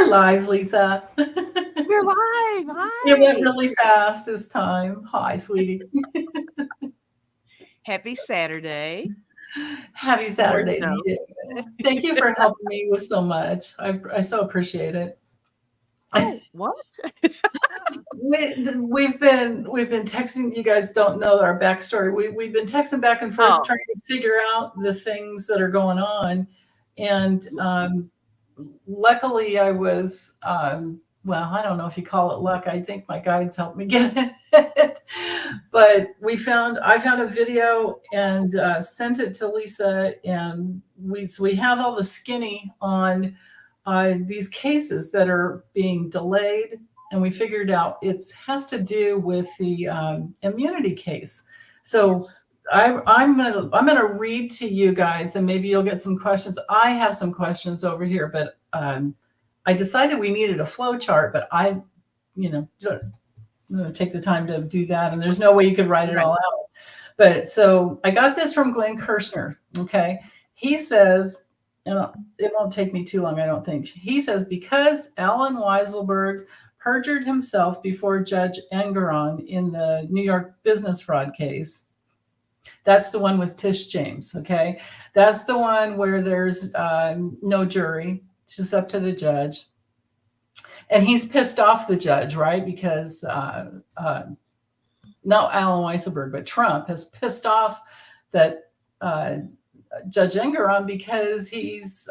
We're live, Lisa. We're live. It went Hi. really fast this time. Hi, sweetie. Happy Saturday. Happy More to Saturday to know. you. Thank you for helping me with so much. I so appreciate it. Oh, what? We've been texting. You guys don't know our backstory. We've been texting back and forth Oh, trying to figure out the things that are going on, and luckily I was well, I don't know if you call it luck. I think my guides helped me get it. But I found a video and sent it to Lisa, and we have all the skinny on these cases that are being delayed, and we figured out it has to do with the immunity case. So yes. I'm gonna read to you guys, and maybe you'll get some questions. I have some questions over here, but I decided we needed a flow chart, but I'm gonna take the time to do that, and there's no way you could write it Right. all out. But so I got this from Glenn Kirshner. Okay, he says, and it won't take me too long, I don't think. He says because Alan Weiselberg perjured himself before Judge Engeron in the New York business fraud case. That's the one with Tish James, okay? That's the one where there's no jury. It's just up to the judge. And he's pissed off the judge, right? Because not Alan Weisselberg, but Trump has pissed off that Judge Engeron because he's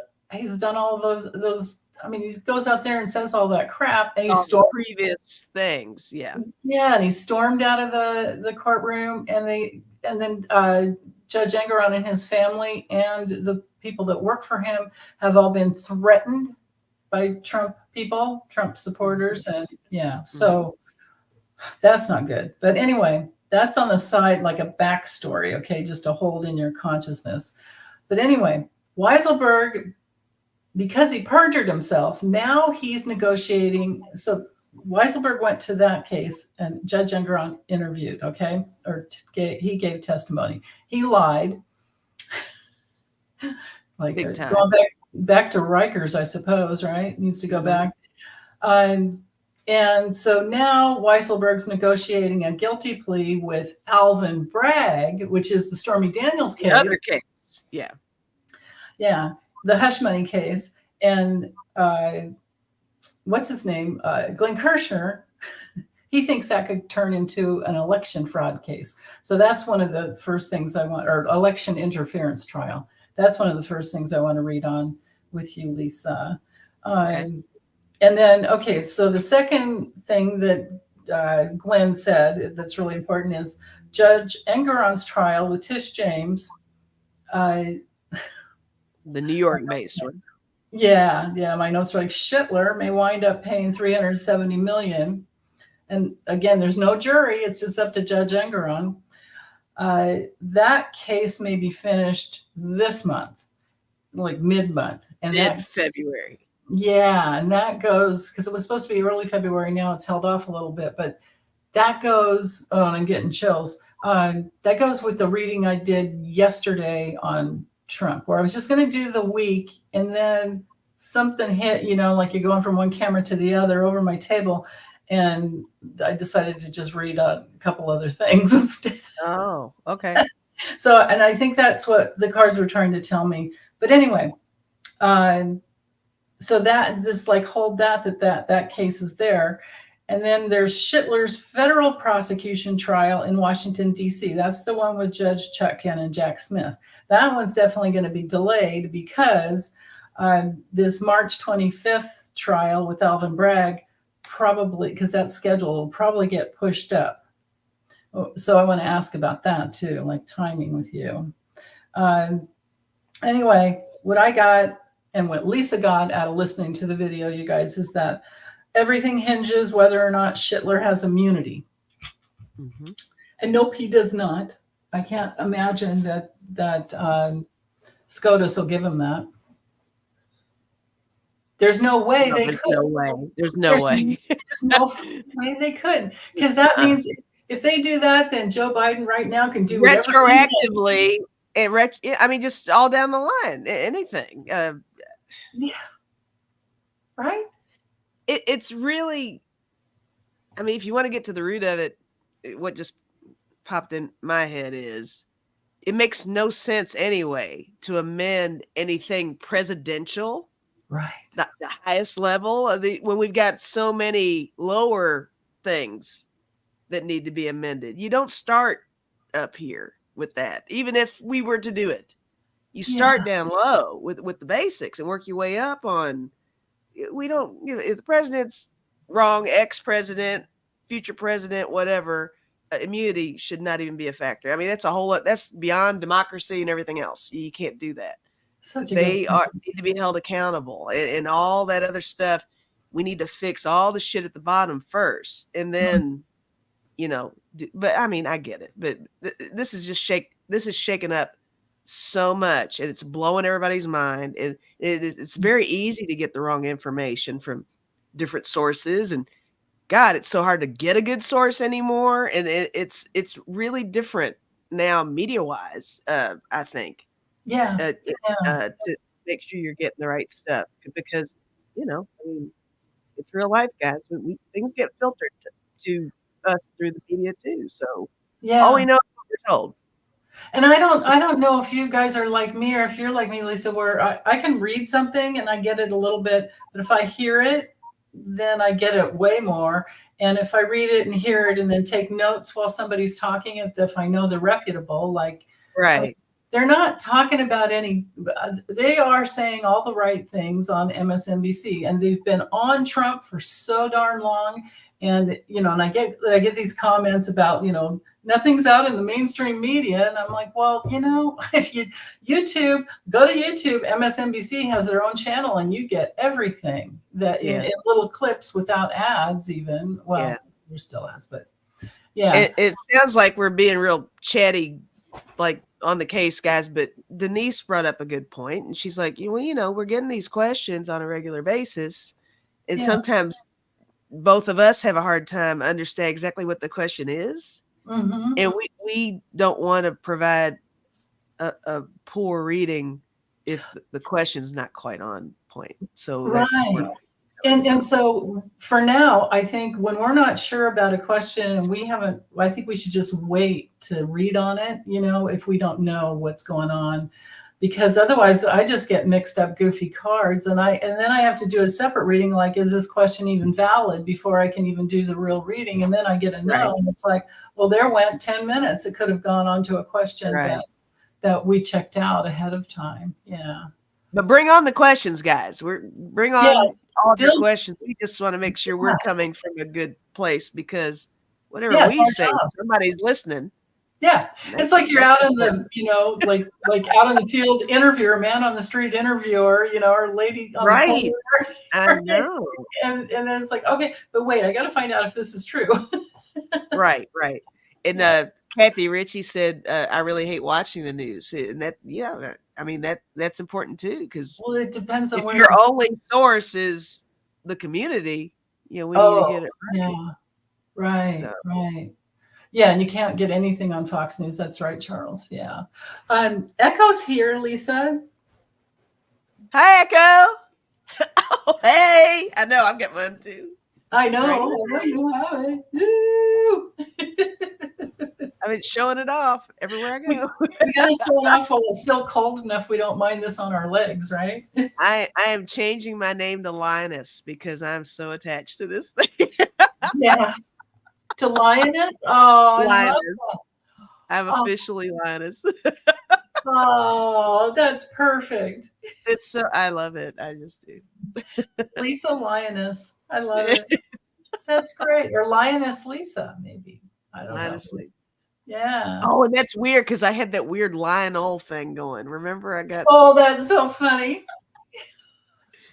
done all those. I mean, he goes out there and says all that crap, and All the previous things. Yeah. and he stormed out of the courtroom, and then Judge Engeron and his family and the people that work for him have all been threatened by Trump people, Trump supporters, and so that's not good. But anyway, that's on the side, like a backstory, okay, just to hold in your consciousness. But anyway, Weiselberg, because he perjured himself, now he's negotiating. So Weiselberg went to that case, and Judge Engeron interviewed, okay, or he gave testimony. He lied, like Big time. going back to Rikers, I suppose, right? Needs to go back. And so now Weiselberg's negotiating a guilty plea with Alvin Bragg, which is the Stormy Daniels case. The other case. Yeah. Yeah, the hush money case. And what's his name? Glenn Kirshner. He thinks that could turn into an election fraud case. So that's one of the first things I want, or election interference trial. That's one of the first things I want to read on with you, Lisa. Okay. And then, okay, so the second thing that Glenn said that's really important is Judge Engeron's trial with Tish James. The New York-based one. Yeah, my notes are like Schittler may wind up paying $370 million. And again, there's no jury. It's just up to Judge Engeron. That case may be finished this month, like mid-month. And Mid-February. Yeah, and that goes, because it was supposed to be early February. Now it's held off a little bit, but that goes, oh, and I'm getting chills. That goes with the reading I did yesterday on Trump, where I was just going to do the week, and then something hit, like you're going from one camera to the other over my table, and I decided to just read a couple other things instead. Oh, okay. So, and I think that's what the cards were trying to tell me. But anyway, so that just like hold that case is there. And then there's Schittler's federal prosecution trial in Washington, D.C. That's the one with Judge Chuck Ken and Jack Smith. That one's definitely going to be delayed because this March 25th trial with Alvin Bragg, probably, because that schedule will probably get pushed up. So I want to ask about that too, like timing with you. Anyway, what I got and what Lisa got out of listening to the video, you guys, is that everything hinges whether or not Schittler has immunity. Mm-hmm. And nope, he does not. I can't imagine that SCOTUS will give him that. There's no way they could. No way. There's no way. There's no way they could. Because that means if they do that, then Joe Biden right now can do retroactively. I mean, just all down the line, anything. Yeah. Right? it's really, I mean, if you want to get to the root of it, what just popped in my head is it makes no sense anyway to amend anything presidential, Right. the highest level of when we've got so many lower things that need to be amended. You don't start up here with that, even if we were to do it. You start down low with the basics and work your way up on. We don't, if the president's wrong, ex-president, future president, whatever, immunity should not even be a factor. I mean, that's beyond democracy and everything else. You can't do that. They need to be held accountable, and all that other stuff. We need to fix all the shit at the bottom first, and then, but I mean, I get it, but this is shaking up so much, and it's blowing everybody's mind, and it's very easy to get the wrong information from different sources, and God, it's so hard to get a good source anymore, and it's really different now media wise, I think, to make sure you're getting the right stuff, because I mean, it's real life, guys. Things get filtered to us through the media too, so all we know is what we're told. And I don't know if you guys are like me or if you're like me, Lisa, where I can read something and I get it a little bit, but if I hear it, then I get it way more. And if I read it and hear it and then take notes while somebody's talking, if I know they're reputable, right. They're not talking about they are saying all the right things on MSNBC, and they've been on Trump for so darn long. And, and I get these comments about, nothing's out in the mainstream media. And I'm like, well, if go to YouTube, MSNBC has their own channel and you get everything that in little clips without ads even. Well, there's still ads, but It sounds like we're being real chatty, like on the case, guys, but Denise brought up a good point, and she's like, we're getting these questions on a regular basis, and sometimes both of us have a hard time understanding exactly what the question is. Mm-hmm. And we don't want to provide a poor reading if the question's not quite on point. So that's and so for now, I think when we're not sure about a question and I think we should just wait to read on it, if we don't know what's going on. Because otherwise I just get mixed up goofy cards, and then I have to do a separate reading, like, is this question even valid, before I can even do the real reading. And then I get a no, and it's like, well, there went 10 minutes. It could have gone on to a question that we checked out ahead of time. Yeah. But bring on the questions, guys. Bring on all the questions. We just want to make sure we're coming from a good place, because whatever we say, somebody's listening. Yeah, it's like you're out in the, like out in the field interviewer, man on the street interviewer, or lady on the corner. I know. And then it's like, okay, but wait, I got to find out if this is true. Right. And Kathy Ritchie said, I really hate watching the news. And I mean, that's important too, because it depends on if your only source is the community, we need to get it right. Yeah, right. Yeah, and you can't get anything on Fox News. That's right, Charles. Yeah. Echo's here, Lisa. Hi, Echo. Oh, hey. I know. I've got one too. I know. I know you have it. I've been showing it off everywhere I go. We got to show it off while it's still cold enough we don't mind this on our legs, right? I am changing my name to Linus because I'm so attached to this thing. Yeah. To Lioness? Oh, Linus. I'm officially Linus. Oh, that's perfect. I love it. I just do. Lisa Lioness. I love it. That's great. Or Lioness Lisa, maybe. I don't know. Yeah. Oh, and that's weird because I had that weird Lionel thing going. Remember, I got. Oh, that's so funny.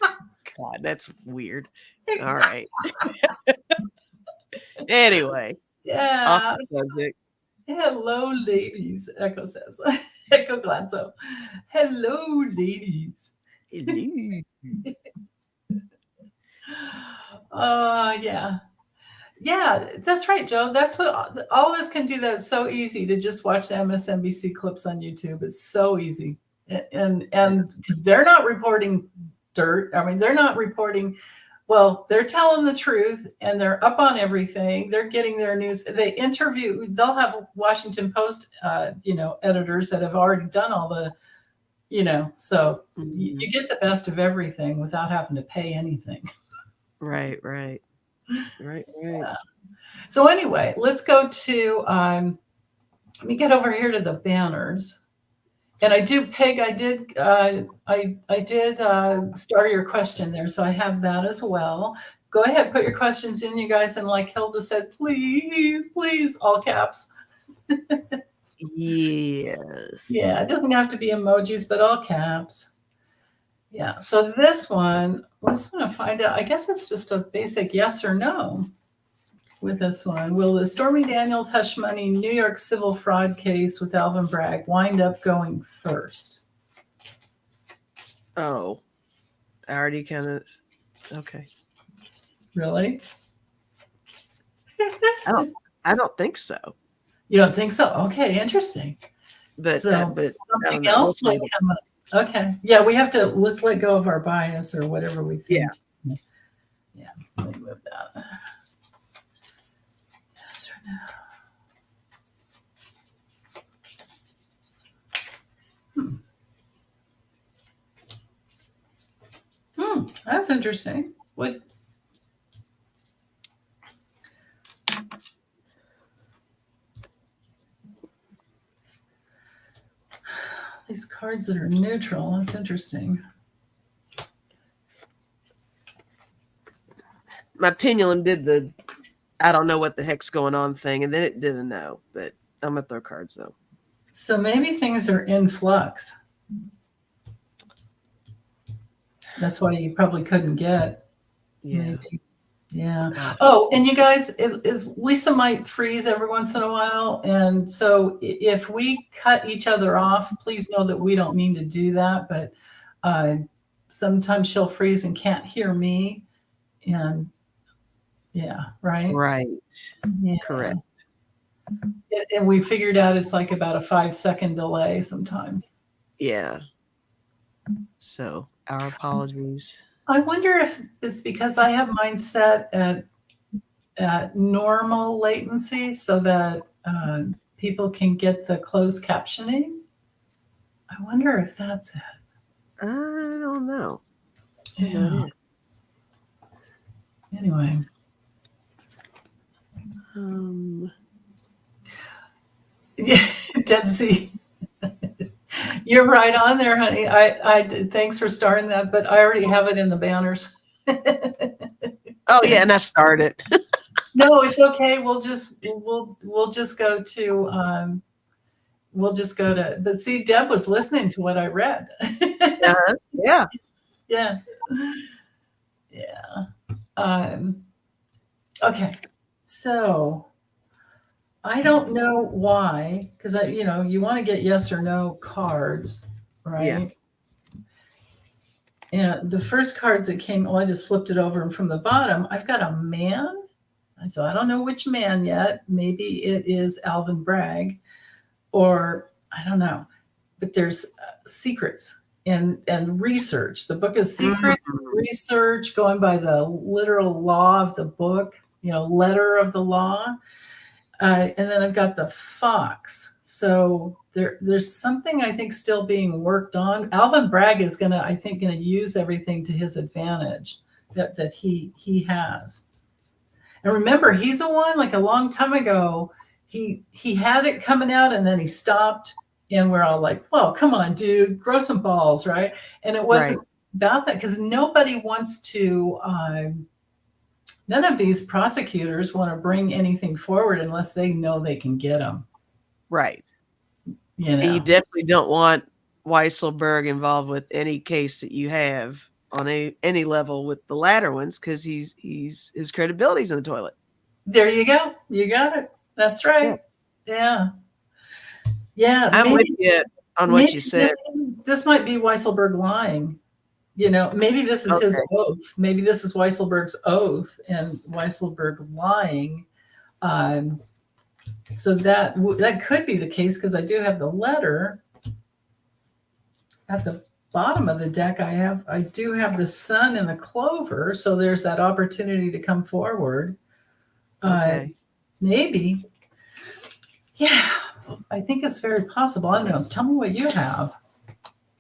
God, that's weird. All right. Anyway. Yeah. Off the subject. Hello, ladies. Echo says. Echo Glanzo. Hello, ladies. Hello. Yeah. Yeah, that's right, Joe. That's what all of us can do. That it's so easy to just watch the MSNBC clips on YouTube. It's so easy. And because they're not reporting dirt. I mean, they're not reporting Well, they're telling the truth and they're up on everything. They're getting their news. They'll have Washington Post, editors that have already done all the, so you get the best of everything without having to pay anything. Right. Yeah. So anyway, let's go to, let me get over here to the banners. And I did start your question there, so I have that as well. Go ahead, put your questions in, you guys, and like Hilda said, please, all caps. Yes. Yeah, it doesn't have to be emojis, but all caps. Yeah, so this one, I just want to find out, I guess it's just a basic yes or no with this one. Will the Stormy Daniels hush money New York civil fraud case with Alvin Bragg wind up going first? Oh, I already kind of, okay. Really? I don't think so. You don't think so? Okay, interesting. But something else will come up. Okay. Yeah, let's let go of our bias or whatever we think. Yeah. Let me move that. Yes or no? That's interesting. What? These cards that are neutral, that's interesting. My pendulum did I don't know what the heck's going on thing, and then it did a no, but I'm going to throw cards though. So maybe things are in flux. That's why you probably couldn't get. Yeah. Maybe. Yeah. Oh, and you guys, Lisa might freeze every once in a while. And so if we cut each other off, please know that we don't mean to do that. But sometimes she'll freeze and can't hear me. And yeah, right? Right. Yeah. Correct. And we figured out it's like about a 5-second delay sometimes. Yeah. So our apologies. I wonder if it's because I have mine set at normal latency so that people can get the closed captioning. I wonder if that's it. I don't know. Yeah. Anyway. Yeah, Debsy. You're right on there, honey. I thanks for starting that, but I already have it in the banners. Oh yeah, and I started. No, it's okay. We'll just go to but see, Deb was listening to what I read. Yeah. Yeah. Okay. So I don't know why, because you want to get yes or no cards, right? Yeah. And the first cards that came, I just flipped it over, and from the bottom, I've got a man. So I don't know which man yet. Maybe it is Alvin Bragg, or I don't know. But there's secrets and research. The book is secrets, research, going by the literal law of the book, letter of the law. And then I've got the fox. So there's something I think still being worked on. Alvin Bragg is going to use everything to his advantage that he has. And remember, he's the one, like a long time ago, he had it coming out and then he stopped, and we're all like, well, come on, dude, grow some balls, right? And it wasn't about that, because nobody wants to, none of these prosecutors want to bring anything forward unless they know they can get them. Right. And you definitely don't want Weisselberg involved with any case that you have on any level with the latter ones, because his credibility's in the toilet. There you go. You got it. That's right. Yeah. I'm with you on what you said. This might be Weisselberg lying. Maybe this is his oath. Maybe this is Weisselberg's oath and Weisselberg lying. So that could be the case, because I do have the letter at the bottom of the deck, I do have the sun and the clover, so there's that opportunity to come forward. Okay. Maybe. Yeah, I think it's very possible. I don't know. Tell me what you have.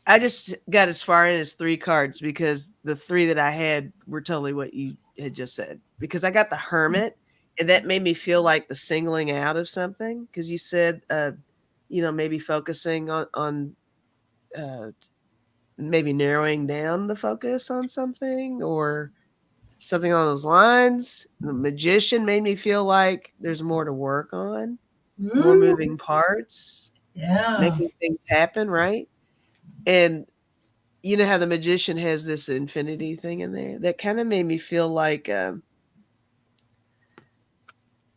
I just got as far in as 3 cards because the 3 that I had were totally what you had just said. Because I got the Hermit, and that made me feel like the singling out of something. Because you said, maybe focusing on maybe narrowing down the focus on something or something on those lines. The Magician made me feel like there's more to work on, more moving parts, Yeah. making things happen, right? And you know how the Magician has this infinity thing in there? That kind of made me feel like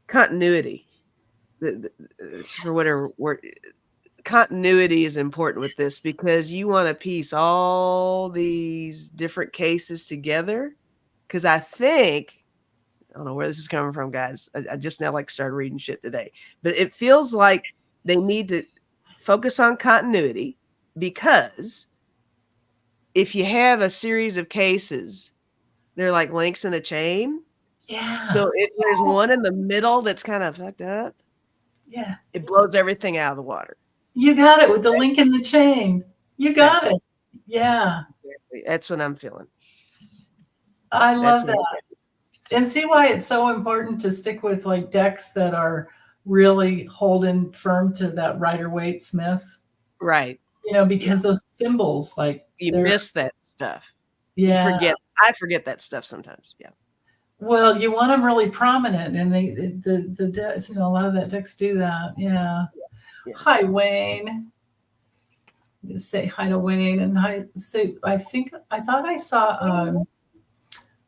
continuity. For whatever word, continuity is important with this because you want to piece all these different cases together. Because I don't know where this is coming from, guys. I just now started reading shit today, but it feels like they need to focus on continuity because if you have a series of cases, they're like links in a chain. Yeah. So if there's one in the middle that's kind of fucked up, Yeah. it blows everything out of the water. You got it with the link in the chain. You got Exactly. it. Yeah. Exactly. That's what I'm feeling. I love that. And see why it's so important to stick with like decks that are really holding firm to that Rider-Waite Smith. Right. Because those symbols, like you miss that stuff. Yeah. I forget that stuff sometimes. Yeah. Well, you want them really prominent, and the decks, a lot of that decks do that. Yeah. Hi, Wayne. Just say hi to Wayne, and I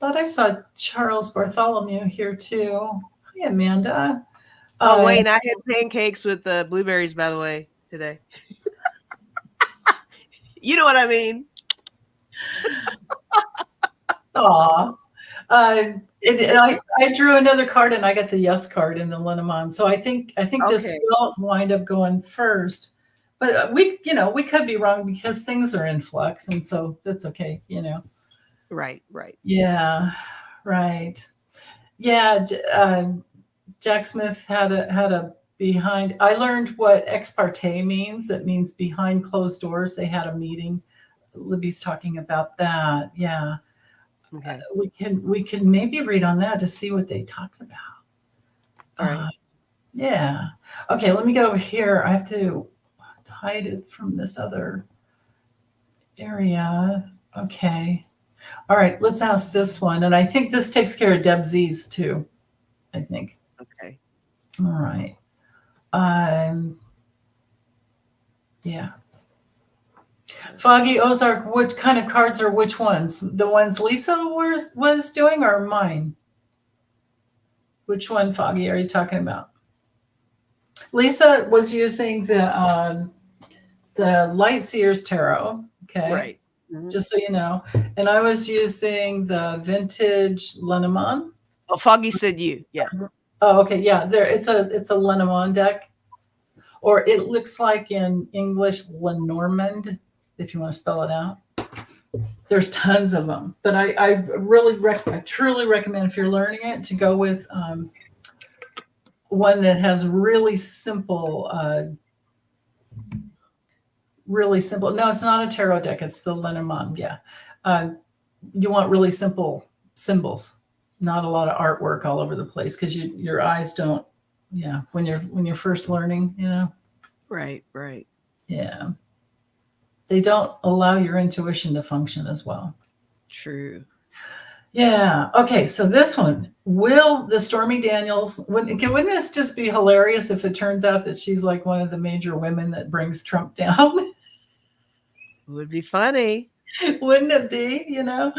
thought I saw Charles Bartholomew here too. Hi, Amanda. Oh, Wayne, I had pancakes with blueberries, by the way, today. You know what I mean? Aw. I drew another card, and I got the yes card in the Lenormand. So I think this will wind up going first. But we could be wrong because things are in flux, and so that's okay. Right. Yeah. Right. Yeah. Jack Smith had a behind. I learned what ex parte means. It means behind closed doors. They had a meeting. Libby's talking about that. Yeah. Okay. We can maybe read on that to see what they talked about. All right. Yeah. Okay. Let me get over here. I have to hide it from this other area. Okay. All right. Let's ask this one, and I think this takes care of Deb Z's too. I think. Okay. All right. Yeah. Foggy Ozark, what kind of cards are which ones? The ones Lisa was doing or mine? Which one, Foggy, are you talking about? Lisa was using the Light Seers Tarot. Okay. Right. Mm-hmm. Just so you know. And I was using the vintage Lenormand. Oh, Foggy said you. Yeah. Oh, okay. Yeah. It's a Lenormand deck. Or it looks like in English Lenormand, if you want to spell it out. There's tons of them, but I truly recommend if you're learning it to go with one that has really simple. No, it's not a tarot deck. It's the Lenormand. Yeah, you want really simple symbols, not a lot of artwork all over the place because your eyes don't. Yeah, when you're first learning, Right. Yeah. They don't allow your intuition to function as well. True. Yeah. Okay. So this one, will the Stormy Daniels, wouldn't this just be hilarious if it turns out that she's like one of the major women that brings Trump down? It would be funny. Wouldn't it be, How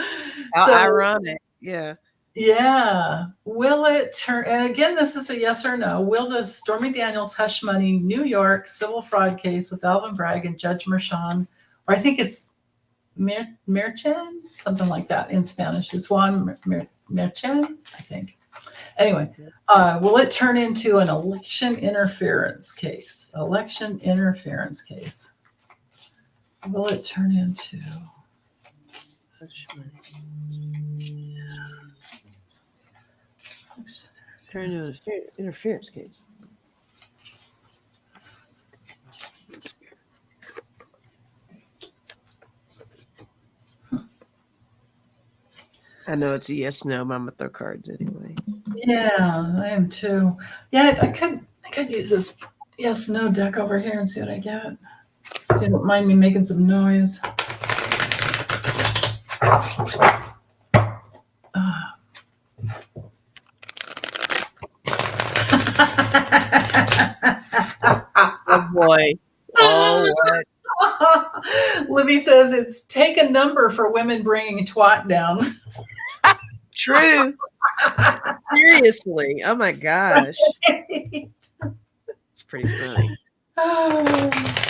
ironic. Yeah. Yeah. Will it turn, and again, this is a yes or no. Will the Stormy Daniels hush money New York civil fraud case with Alvin Bragg and Judge Merchan, or I think it's Merchan, something like that in Spanish. It's Juan Merchan, I think. Anyway, will it turn into an election interference case? Election interference case. will it turn into? Turn into an interference case. I know it's a yes, no, but I'm gonna throw cards anyway. Yeah, I am too. Yeah, I could use this yes no deck over here and see what I get. If you don't mind me making some noise. Oh boy. Oh what? Libby says it's take a number for women bringing twat down. True. Seriously. Oh my gosh. It's pretty funny. Oh.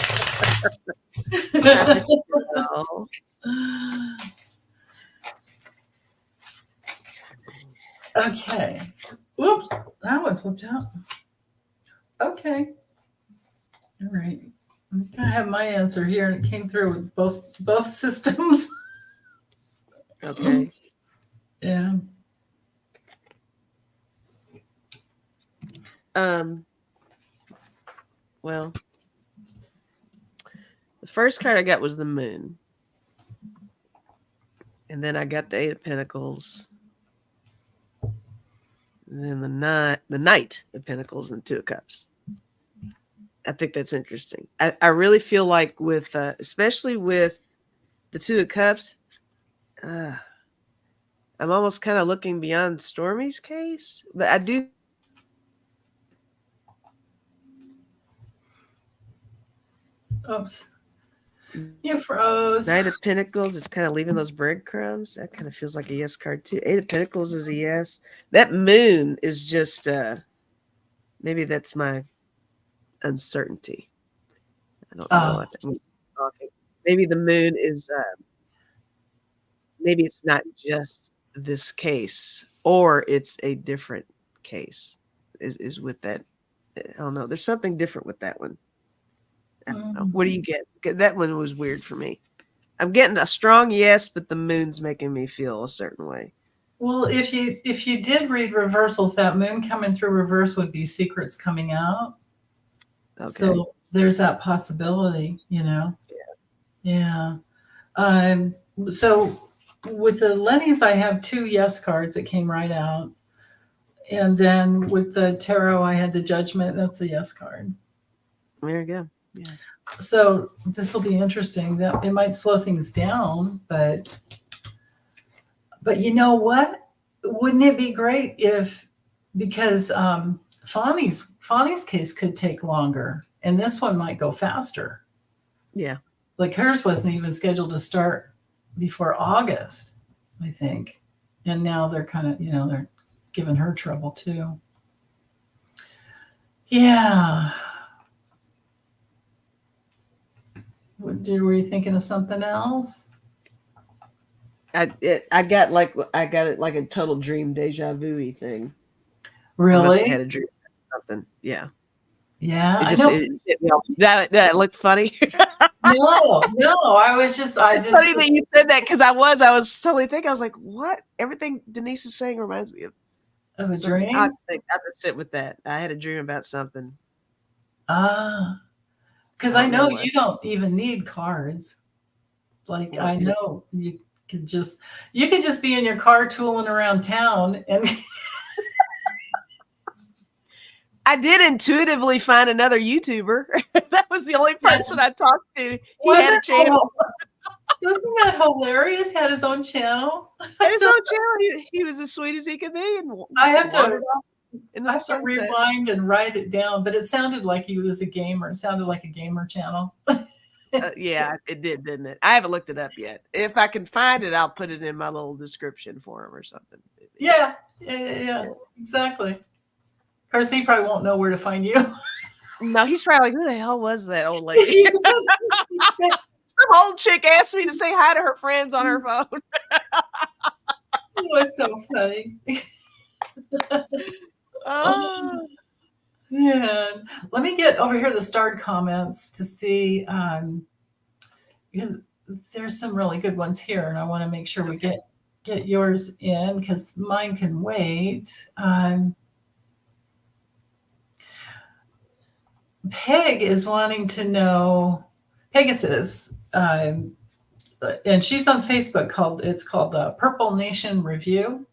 Okay. Whoops, that one flipped out. Okay. All right. I'm just gonna have my answer here, and it came through with both systems. Okay. Yeah. Well, the first card I got was the moon. And then I got the 8 of Pentacles. And then the Knight of Pentacles and 2 of Cups. I think that's interesting. I really feel like with, especially with the 2 of Cups, I'm almost kind of looking beyond Stormy's case. But I do. Oops. You froze. Knight of Pentacles is kind of leaving those breadcrumbs. That kind of feels like a yes card too. 8 of Pentacles is a yes. That moon is just maybe that's my uncertainty. I don't know. Maybe the moon is maybe it's not just this case, or it's a different case. Is with that. I don't know. There's something different with that one. I don't know. What do you get? That one was weird for me. I'm getting a strong yes, but the moon's making me feel a certain way. Well, if you did read reversals, that moon coming through reverse would be secrets coming out. Okay. So there's that possibility, you know. Yeah. So with the Lenny's, I have 2 yes cards that came right out. And then with the tarot, I had the Judgment. That's a yes card. There you go. Yeah. So this will be interesting. That it might slow things down, but you know what? Wouldn't it be great if, because Fani's case could take longer, and this one might go faster. Yeah. Like hers wasn't even scheduled to start before August, I think, and now they're kind of, you know, they're giving her trouble too. Yeah. Were you thinking of something else? I got it like a total dream deja vu thing. Really? I must have had a dream or something. Yeah. Yeah. That looked funny. No, I just it's funny that you said that, because I was totally thinking, I was like, what? Everything Denise is saying reminds me of a dream. I think I could sit with that. I had a dream about something. Because I know you don't even need cards. Like I know you could just be in your car tooling around town, and I did intuitively find another YouTuber. That was the only person I talked to. He had a channel. Wasn't that hilarious? Had his own channel. He was as sweet as he could be. And I have to rewind and write it down, but it sounded like he was a gamer. It sounded like a gamer channel. Yeah, it did, didn't it? I haven't looked it up yet. If I can find it, I'll put it in my little description for him or something. Yeah, exactly. Of course, he probably won't know where to find you. No, he's probably like, who the hell was that old lady? Some old chick asked me to say hi to her friends on her phone. It was so funny. Oh. Man, let me get over here the starred comments to see because there's some really good ones here, and I want to make sure we get yours in because mine can wait. Peg is wanting to know Pegasus, and she's on Facebook. It's called Purple Nation Review.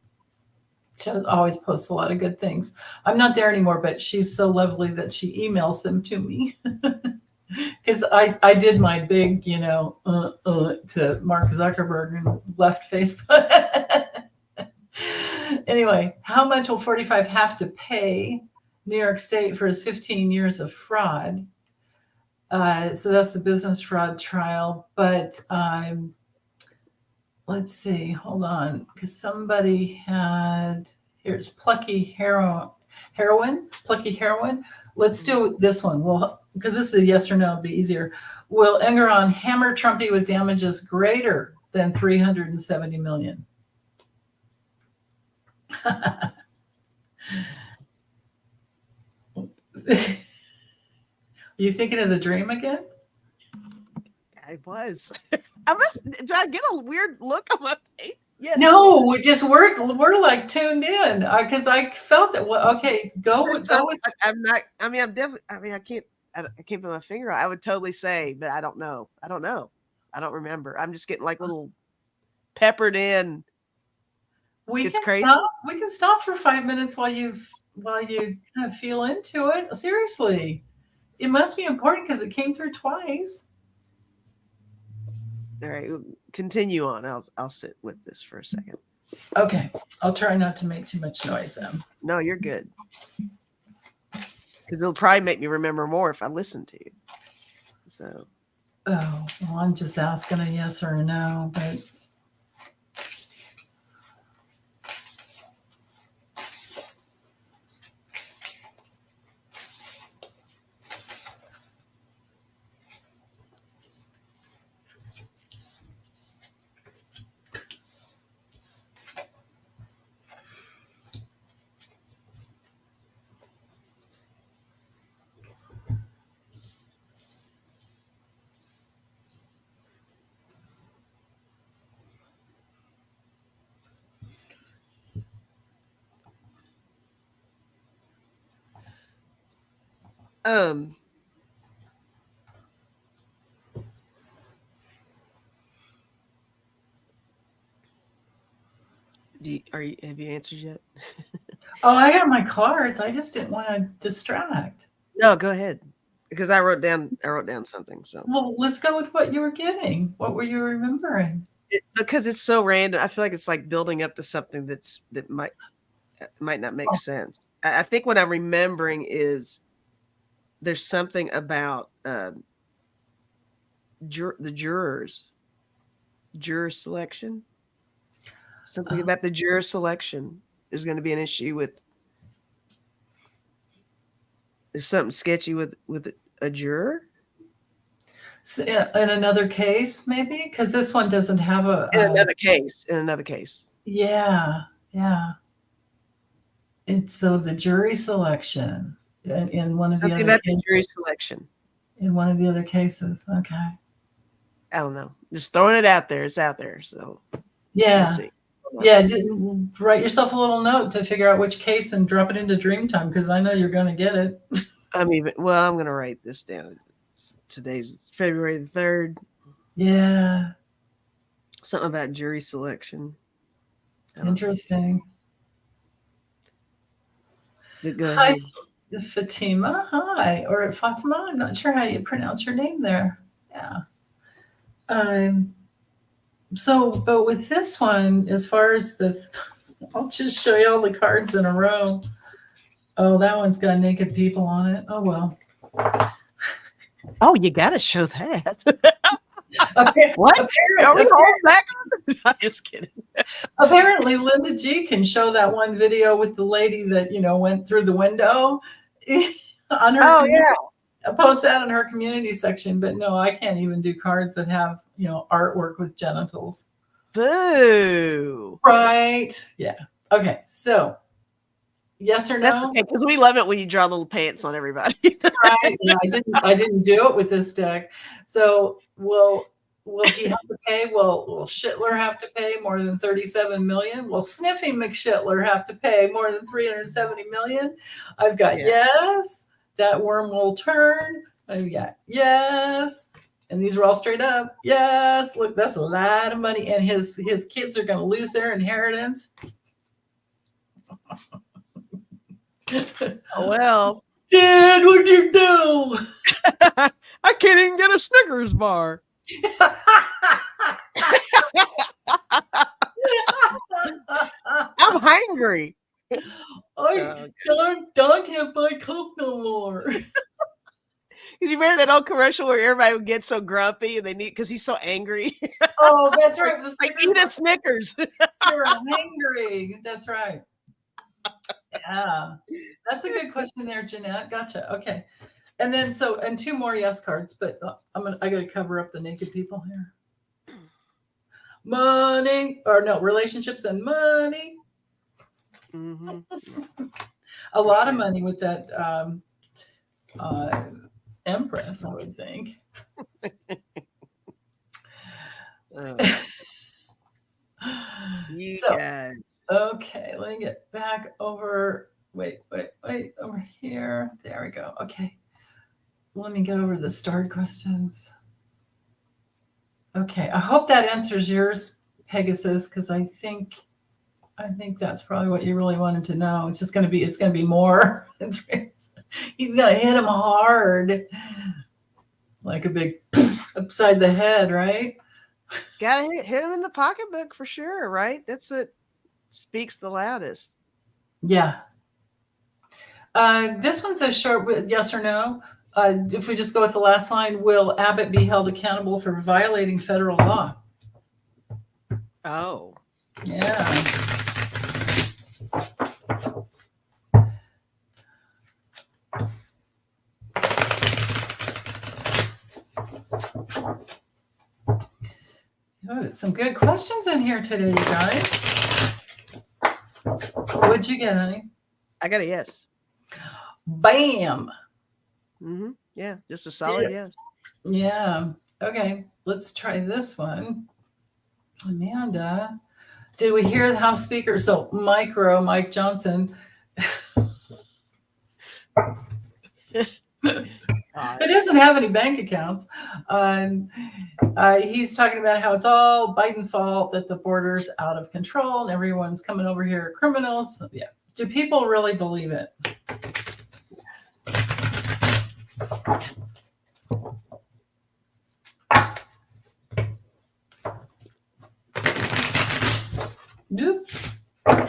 She always posts a lot of good things. I'm not there anymore, but she's so lovely that she emails them to me. Because I did my big, to Mark Zuckerberg and left Facebook. Anyway, how much will 45 have to pay New York State for his 15 years of fraud? So that's the business fraud trial. But let's see, hold on, because somebody had, here's Plucky Heroin. Let's do this one. Well, because this is a yes or no, it'll be easier. Will Engeron hammer Trumpy with damages greater than $370 million? Are you thinking of The Dream again? I was. Did I get a weird look on my face? Yes. No, we're like tuned in because I felt that. Well, okay, go with. I'm not. I mean, I'm definitely. I mean, I can't put my finger on. I would totally say, but I don't know. I don't remember. I'm just getting like little peppered in. It's crazy. We can stop for 5 minutes while you kind of feel into it. Seriously, it must be important because it came through twice. All right, continue on. I'll sit with this for a second. Okay, I'll try not to make too much noise then. No, you're good. Because it'll probably make me remember more if I listen to you. So. Oh, well, I'm just asking a yes or a no, but. Have you answered yet? Oh, I got my cards. I just didn't want to distract. No, go ahead. Because I wrote down something. So. Well, let's go with what you were getting. What were you remembering? Because it's so random. I feel like it's like building up to something that might not make sense. I think what I'm remembering is there's something about the jurors, juror selection. Something about the juror selection. There's going to be an issue with. There's something sketchy with a juror. In another case, maybe because this one doesn't have a. In another case. Yeah. And so the jury selection in one of something the other about the jury selection in one of the other cases. Okay. I don't know. Just throwing it out there. It's out there. So. Yeah. We'll see. Yeah, write yourself a little note to figure out which case and drop it into Dreamtime because I know you're going to get it. I'm going to write this down. Today's February the 3rd. Yeah. Something about jury selection. Interesting. Go ahead. Hi, Fatima. Hi. Or Fatima. I'm not sure how you pronounce your name there. Yeah. But with this one, as far as I'll just show you all the cards in a row. Oh, that one's got naked people on it. Oh, well. Oh, you got to show that. Okay. What? Are we all back on? I'm just kidding. Apparently, Linda G can show that one video with the lady that, went through the window on her. Oh, yeah. I post that in her community section, but no, I can't even do cards that have, artwork with genitals. Boo. Right. Yeah. Okay. So, yes or no? That's okay, because we love it when you draw little pants on everybody. Right. Yeah, I didn't do it with this deck. So, will will he have to pay? Will Schittler have to pay more than 37 million? Will Sniffy McSchittler have to pay more than 370 million? I've got yes. That worm will turn. I've got yes. And these are all straight up. Yes. Look, that's a lot of money. And his kids are going to lose their inheritance. Well, Dad, what'd you do? I can't even get a Snickers bar. I'm hungry. I can't buy Coke no more. You remember that old commercial where everybody would get so grumpy and they need because he's so angry? Oh, that's right. The Like, eat a Snickers. You're hungry. That's right. Yeah. That's a good question there, Jeanette. Gotcha. Okay. And then and two more yes cards, but I gotta cover up the naked people here. Money, or no, relationships and money. Mm-hmm. A lot of money with that Empress, I would think. You So, guys. okay, let me get back over. Wait, over here. There we go. Okay. Let me get over the starred questions. Okay, I hope that answers yours, Pegasus, because I think that's probably what you really wanted to know. It's going to be more. He's going to hit him hard, like a big upside the head, right? Gotta hit him in the pocketbook for sure, right? That's what speaks the loudest. Yeah. This one's a short yes or no. If we just go with the last line, will Abbott be held accountable for violating federal law? Oh. Yeah. Oh, some good questions in here today, you guys. What'd you get, honey? I got a yes. Bam. Mm-hmm. Yeah, just a solid yes. Yeah. Okay, let's try this one. Amanda, did we hear the House Speaker? So Mike Johnson. Who doesn't have any bank accounts. He's talking about how it's all Biden's fault, that the border's out of control and everyone's coming over here criminals. So, yeah. Do people really believe it? Oops. Okay.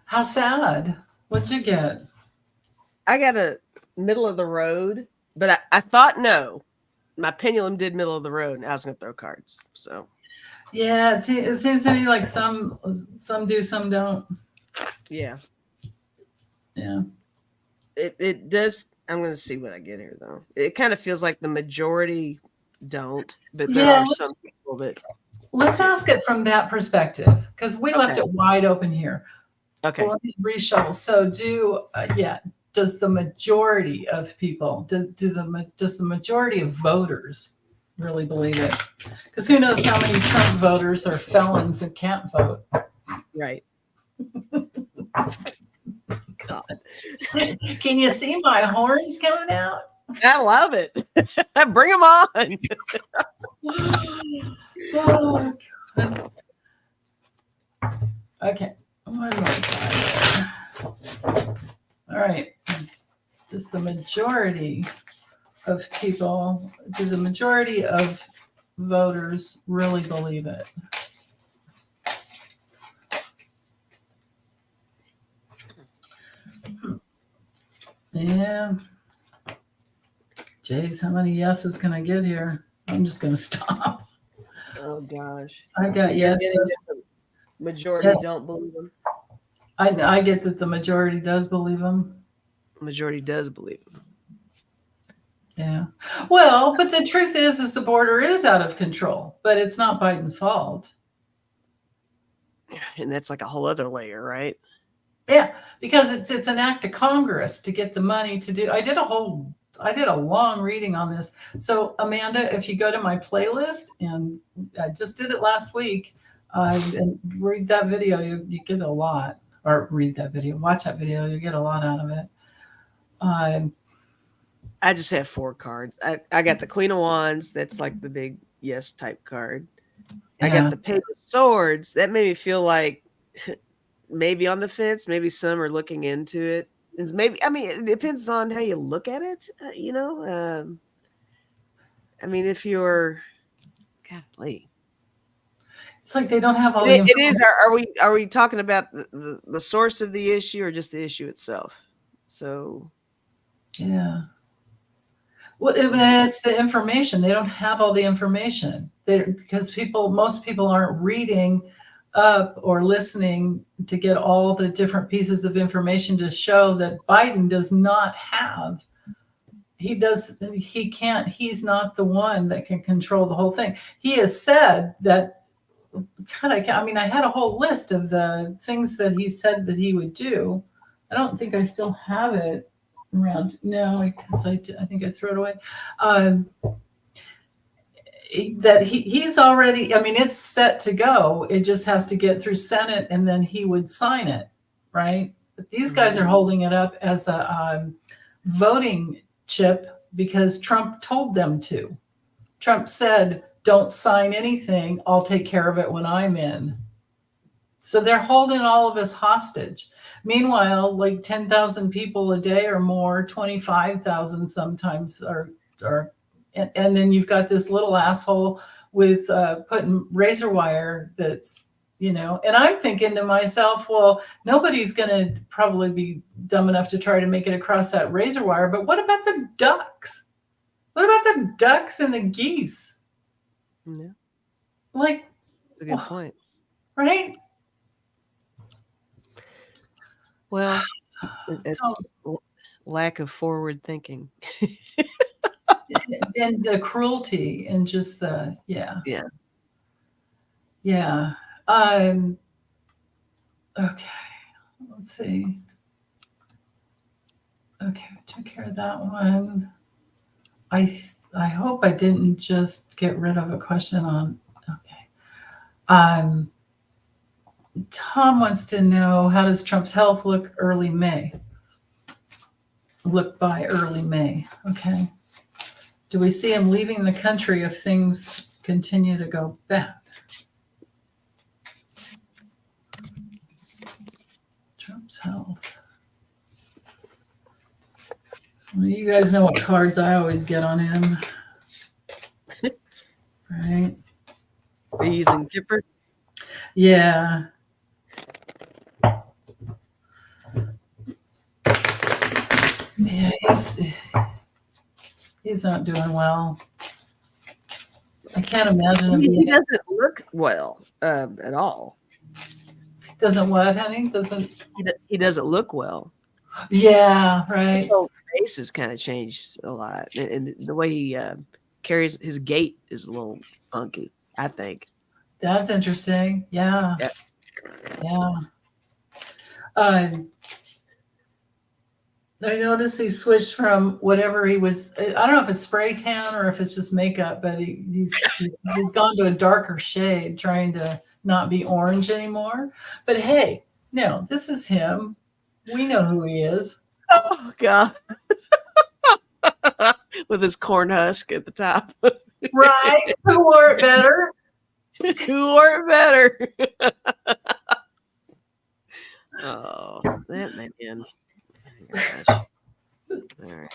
How sad. What'd you get? I got a middle of the road, but I thought no. My pendulum did middle of the road, and I was going to throw cards. So, yeah, it seems to me like some do, some don't. Yeah. Yeah. It does. I'm going to see what I get here, though. It kind of feels like the majority don't, but there are some people that. Let's ask it from that perspective, because we left it wide open here. Okay. Well, let me reshuffle. So does the majority of people, does the majority of voters really believe it? Because who knows how many Trump voters are felons and can't vote. Right. God. Can you see my horns coming out? I love it. Bring them on. Oh, God. Okay. One more time. All right. Does the majority of people, do the majority of voters really believe it? Yeah. Jeez, how many yeses can I get here? I'm just going to stop. Oh gosh. I got So you're yes, getting yes, that the majority yes. don't believe him. I get that the majority does believe him. Majority does believe him. Yeah. Well, but the truth is the border is out of control, but it's not Biden's fault. And that's like a whole other layer, right? Yeah, because it's an act of Congress to get the money to do. I did a long reading on this. So Amanda, if you go to my playlist, and I just did it last week, and read that video, you get a lot. Or read that video, watch that video, you get a lot out of it. I just have 4 cards. I got the Queen of Wands. That's like the big yes type card. I got Yeah. the Page of Swords. That made me feel like maybe on the fence. Maybe some are looking into it. It's maybe, I mean, it depends on how you look at it. I mean, if you're, golly, It's like they don't have all the it is. information. Are we talking about the source of the issue or just the issue itself? So Yeah. Well, it's the information. They don't have all the information. Because most people aren't reading up or listening to get all the different pieces of information to show that Biden does not have. He can't, he's not the one that can control the whole thing. He has said that, I mean, I had a whole list of the things that he said that he would do. I don't think I still have it around. No, because I think I threw it away. That he's already, I mean, it's set to go. It just has to get through Senate and then he would sign it, right? But these guys are holding it up as a voting chip because Trump told them to. Trump said, don't sign anything. I'll take care of it when I'm in. So they're holding all of us hostage. Meanwhile, like 10,000 people a day or more, 25,000 sometimes are and then you've got this little asshole with putting razor wire that's, and I'm thinking to myself, well, nobody's going to probably be dumb enough to try to make it across that razor wire. But what about the ducks? What about the ducks and the geese? yeah, Like, that's a good point. Right? Well, it's lack of forward thinking. And the cruelty and just yeah. Okay, let's see. Okay, took care of that one. I hope I didn't just get rid of a question on. Okay. Tom wants to know, how does Trump's health look early May? Look by early May. Okay. Do we see him leaving the country if things continue to go bad? Trump's health. Well, you guys know what cards I always get on him. Right? Are you using Kipper? Yeah. Yeah, he's not doing well. I can't imagine him. He doesn't look well at all. Doesn't what, honey? He doesn't look well. Yeah, right. His whole face has kind of changed a lot, and the way he carries his gait is a little funky, I think. That's interesting. Yeah. I noticed he switched from whatever he was. I don't know if it's spray tan or if it's just makeup, but he's gone to a darker shade, trying to not be orange anymore. But hey, no, this is him. We know who he is. Oh God. With his corn husk at the top. Right? Who wore it better? Who wore it better? Oh, that man. Gosh. All right.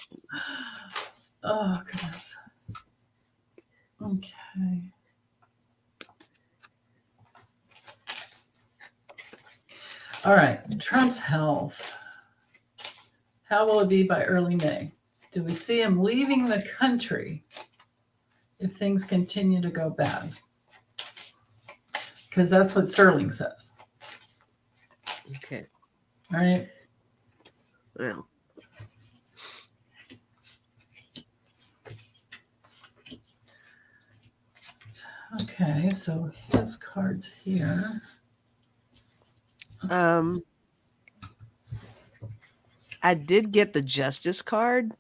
Oh goodness. Okay. All right. Trump's health. How will it be by early May? Do we see him leaving the country if things continue to go bad? because that's what Sterling says. Okay. All right. Well. Okay, so his cards here. I did get the justice card.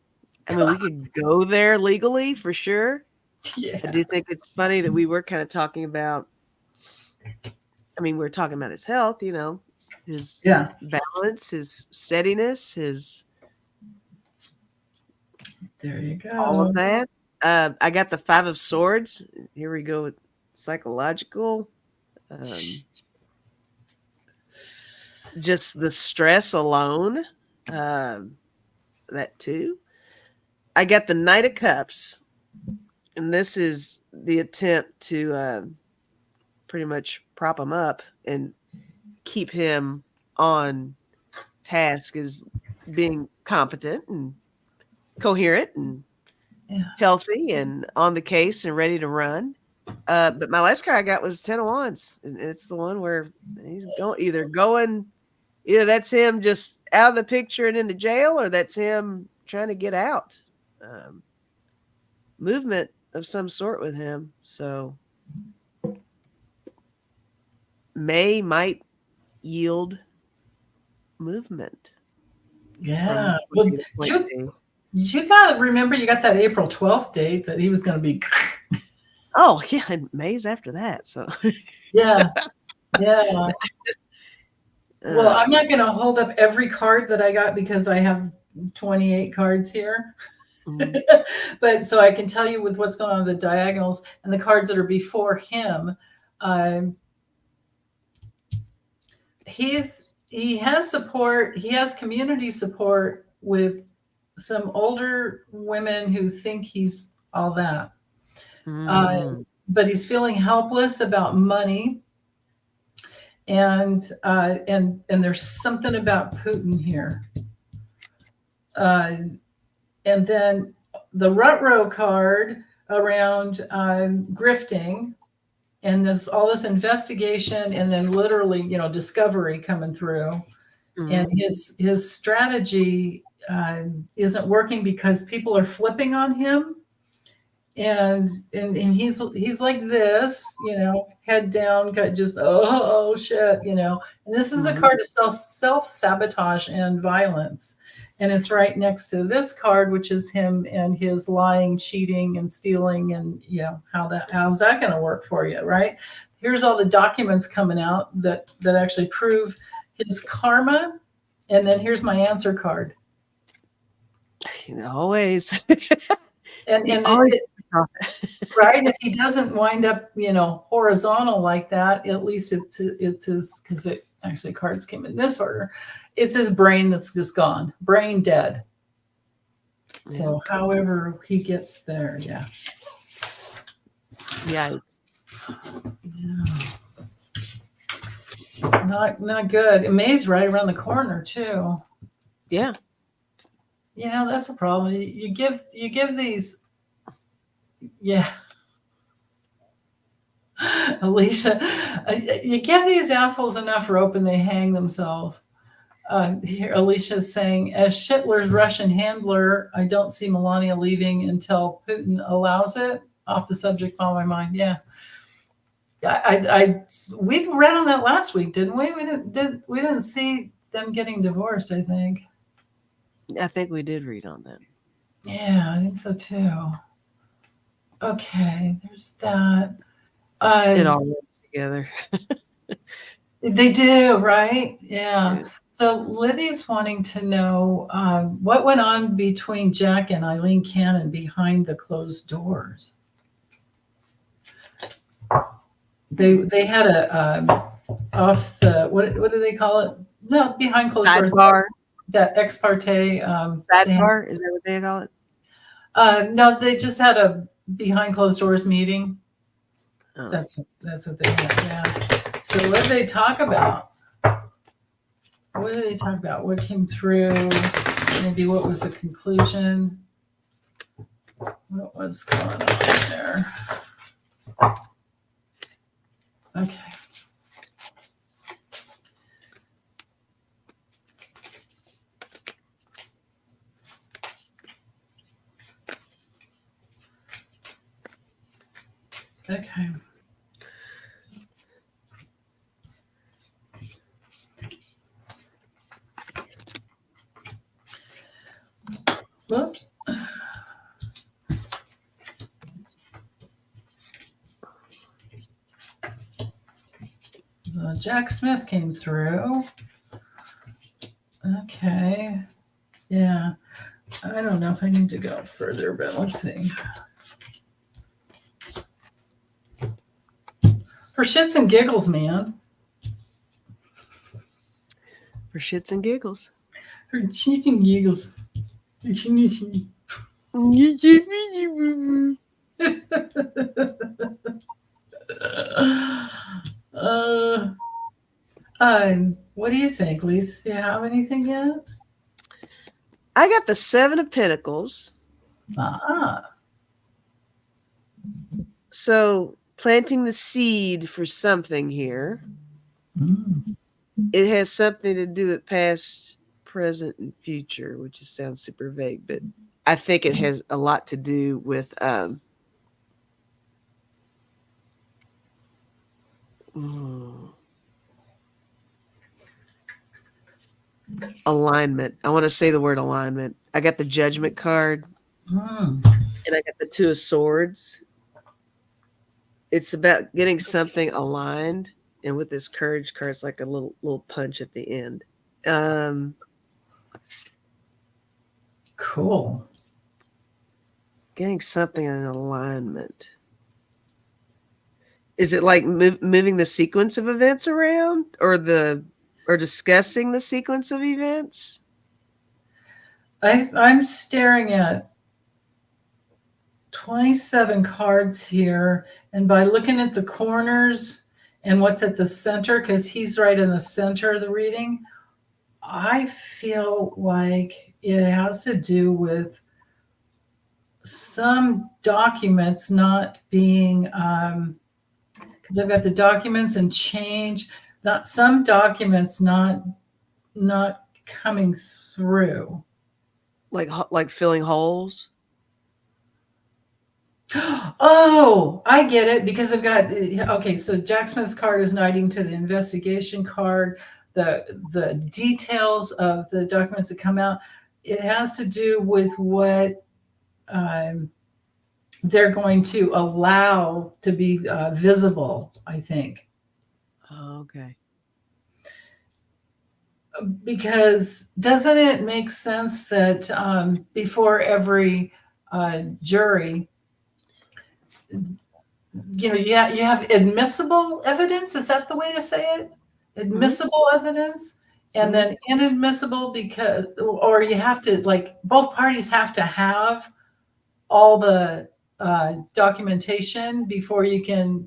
I mean, we could go there legally for sure. Yeah. I do think it's funny that we were kind of talking about, I mean, we're talking about his health, you know, his balance, his steadiness, his There you go. all of that. I got the 5 of Swords. Here we go with psychological. Just the stress alone. That too. I got the Knight of Cups. And this is the attempt to pretty much prop him up and keep him on task as being competent and coherent and healthy and on the case and ready to run. But my last card I got was 10 of Wands. And it's the one where he's either that's him just out of the picture and into jail, or that's him trying to get out. Movement of some sort with him. So might yield movement. Yeah. Well, you got to remember, you got that April 12th date that he was going to be. Oh, yeah. And May's after that. So, yeah. Yeah. Well, I'm not going to hold up every card that I got because I have 28 cards here. Mm-hmm. But so I can tell you with what's going on with the diagonals and the cards that are before him. He has support. He has community support with some older women who think he's all that. Mm-hmm. But he's feeling helpless about money. And there's something about Putin here. And then the Rut-Row card around grifting, and all this investigation, and then literally, discovery coming through. Mm-hmm. And his strategy isn't working because people are flipping on him. And he's like this, head down, got just oh shit, and this is a card of self-sabotage and violence, and it's right next to this card, which is him and his lying, cheating, and stealing, and how's that going to work for you, right? Here's all the documents coming out that actually prove his karma, and then here's my answer card. Always. And right, if he doesn't wind up, horizontal like that, at least it's his, because it actually cards came in this order. It's his brain that's just gone, brain dead. Yeah. So, however he gets there, yeah. Yikes. Yeah. Not good. May's right around the corner too. Yeah. That's a problem. You give these. Yeah. Alicia, you give these assholes enough rope and they hang themselves. Here, Alicia is saying, as Hitler's Russian handler, I don't see Melania leaving until Putin allows it. Off the subject on my mind. Yeah. We read on that last week, didn't we? We didn't see them getting divorced, I think. I think we did read on that. Yeah, I think so too. Okay, there's that. It all runs together. They do, right? Yeah. So Libby's wanting to know what went on between Jack and Eileen Canon behind the closed doors. They had a off the what do they call it? No, behind closed doors. That ex parte. Sidebar, is that what they call it? No, they just had a behind closed doors meeting. Oh. That's what they had. Yeah. So what did they talk about? What came through? Maybe what was the conclusion? What was going on there? Okay. Okay. Whoops. Jack Smith came through. Okay. Yeah. I don't know if I need to go further, but let's see. For shits and giggles, man. For shits and giggles. For shits and giggles. What do you think, Lisa? Do you have anything yet? I got the 7 of Pentacles. So planting the seed for something here. It has something to do with past, present, and future, which just sounds super vague, but I think it has a lot to do with alignment. I want to say the word alignment. I got the Judgment card, and I got the 2 of Swords. It's about getting something aligned, and with this Courage card, it's like a little punch at the end. Cool. Getting something in alignment. Is it like moving the sequence of events around, or discussing the sequence of events? I'm staring at 27 cards here, and by looking at the corners and what's at the center, because he's right in the center of the reading, I feel like it has to do with some documents not being, because I've got the documents and change, not some documents not coming through. Like filling holes? Oh, I get it, because I've got, okay, so Jack Smith's card is knighting to the investigation card. The details of the documents that come out, it has to do with what they're going to allow to be visible, I think. Oh, okay. Because doesn't it make sense that before every jury, you have admissible evidence? Is that the way to say it? Admissible evidence, and then inadmissible, because, or you have to, like, both parties have to have all the documentation before you can't,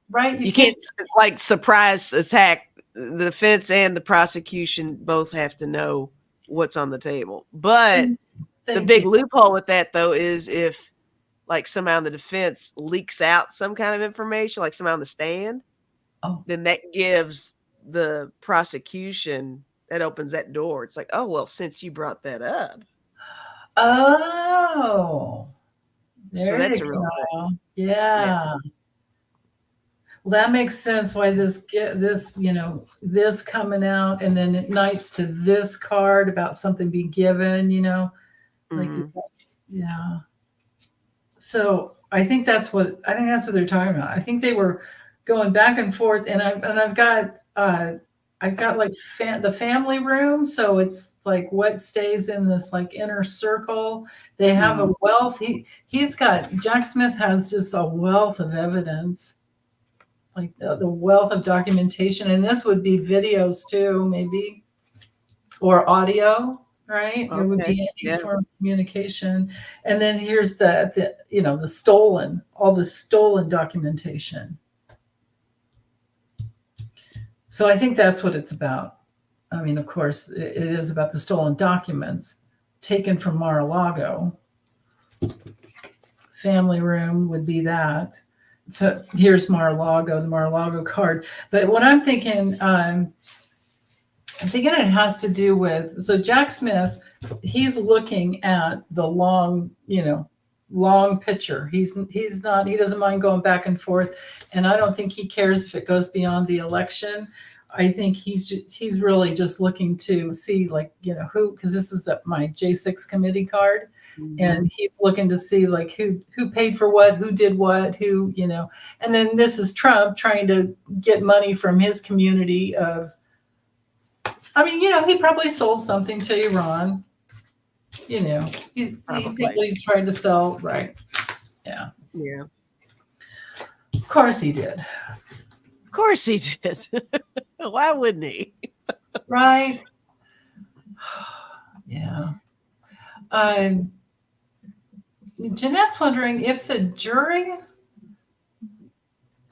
right? You can't like surprise attack. The defense and the prosecution both have to know what's on the table. But the big loophole with that, though, is if, like, somehow the defense leaks out some kind of information, like somehow on the stand, then that gives the prosecution, that opens that door. It's like, oh, well, since you brought that up. Oh, there so that's you a real go. Yeah. Well, that makes sense why this coming out, and then it knights to this card about something being given, like, yeah. So I think that's what they're talking about. I think they were going back and forth, and I've got like the family room, so it's like what stays in this like inner circle. They have a wealth. Jack Smith has just a wealth of evidence, like the wealth of documentation, and this would be videos too, maybe, or audio, right? There would be any form of communication. And then here's the all the stolen documentation. So I think that's what it's about. I mean, of course, it is about the stolen documents taken from Mar-a-Lago. Family room would be that. So here's Mar-a-Lago, the Mar-a-Lago card. But what I'm thinking it has to do with, so Jack Smith, he's looking at the long long pitcher. He doesn't mind going back and forth, and I don't think he cares if it goes beyond the election. I think he's really just looking to see, like, who, because this is my J6 committee card, and he's looking to see, like, who paid for what, who did what, who, and then this is Trump trying to get money from his community of, I mean, he probably sold something to Iran. He probably tried to sell, right? Yeah. Yeah. Of course he did. Of course he did. Why wouldn't he? Right. Yeah. Jeanette's wondering if the jury.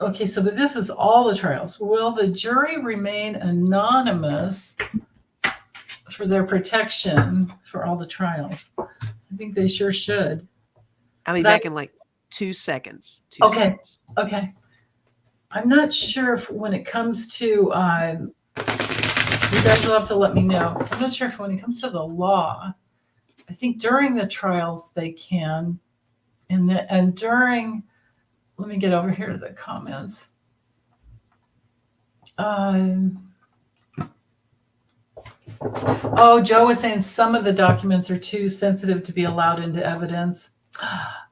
Okay, so this is all the trials. Will the jury remain anonymous for their protection for all the trials? I think they sure should. I'll be back in like 2 seconds. Okay. Okay. I'm not sure if when it comes to, you guys will have to let me know, because I'm not sure if when it comes to the law, I think during the trials they can, and during, let me get over here to the comments. Joe was saying some of the documents are too sensitive to be allowed into evidence.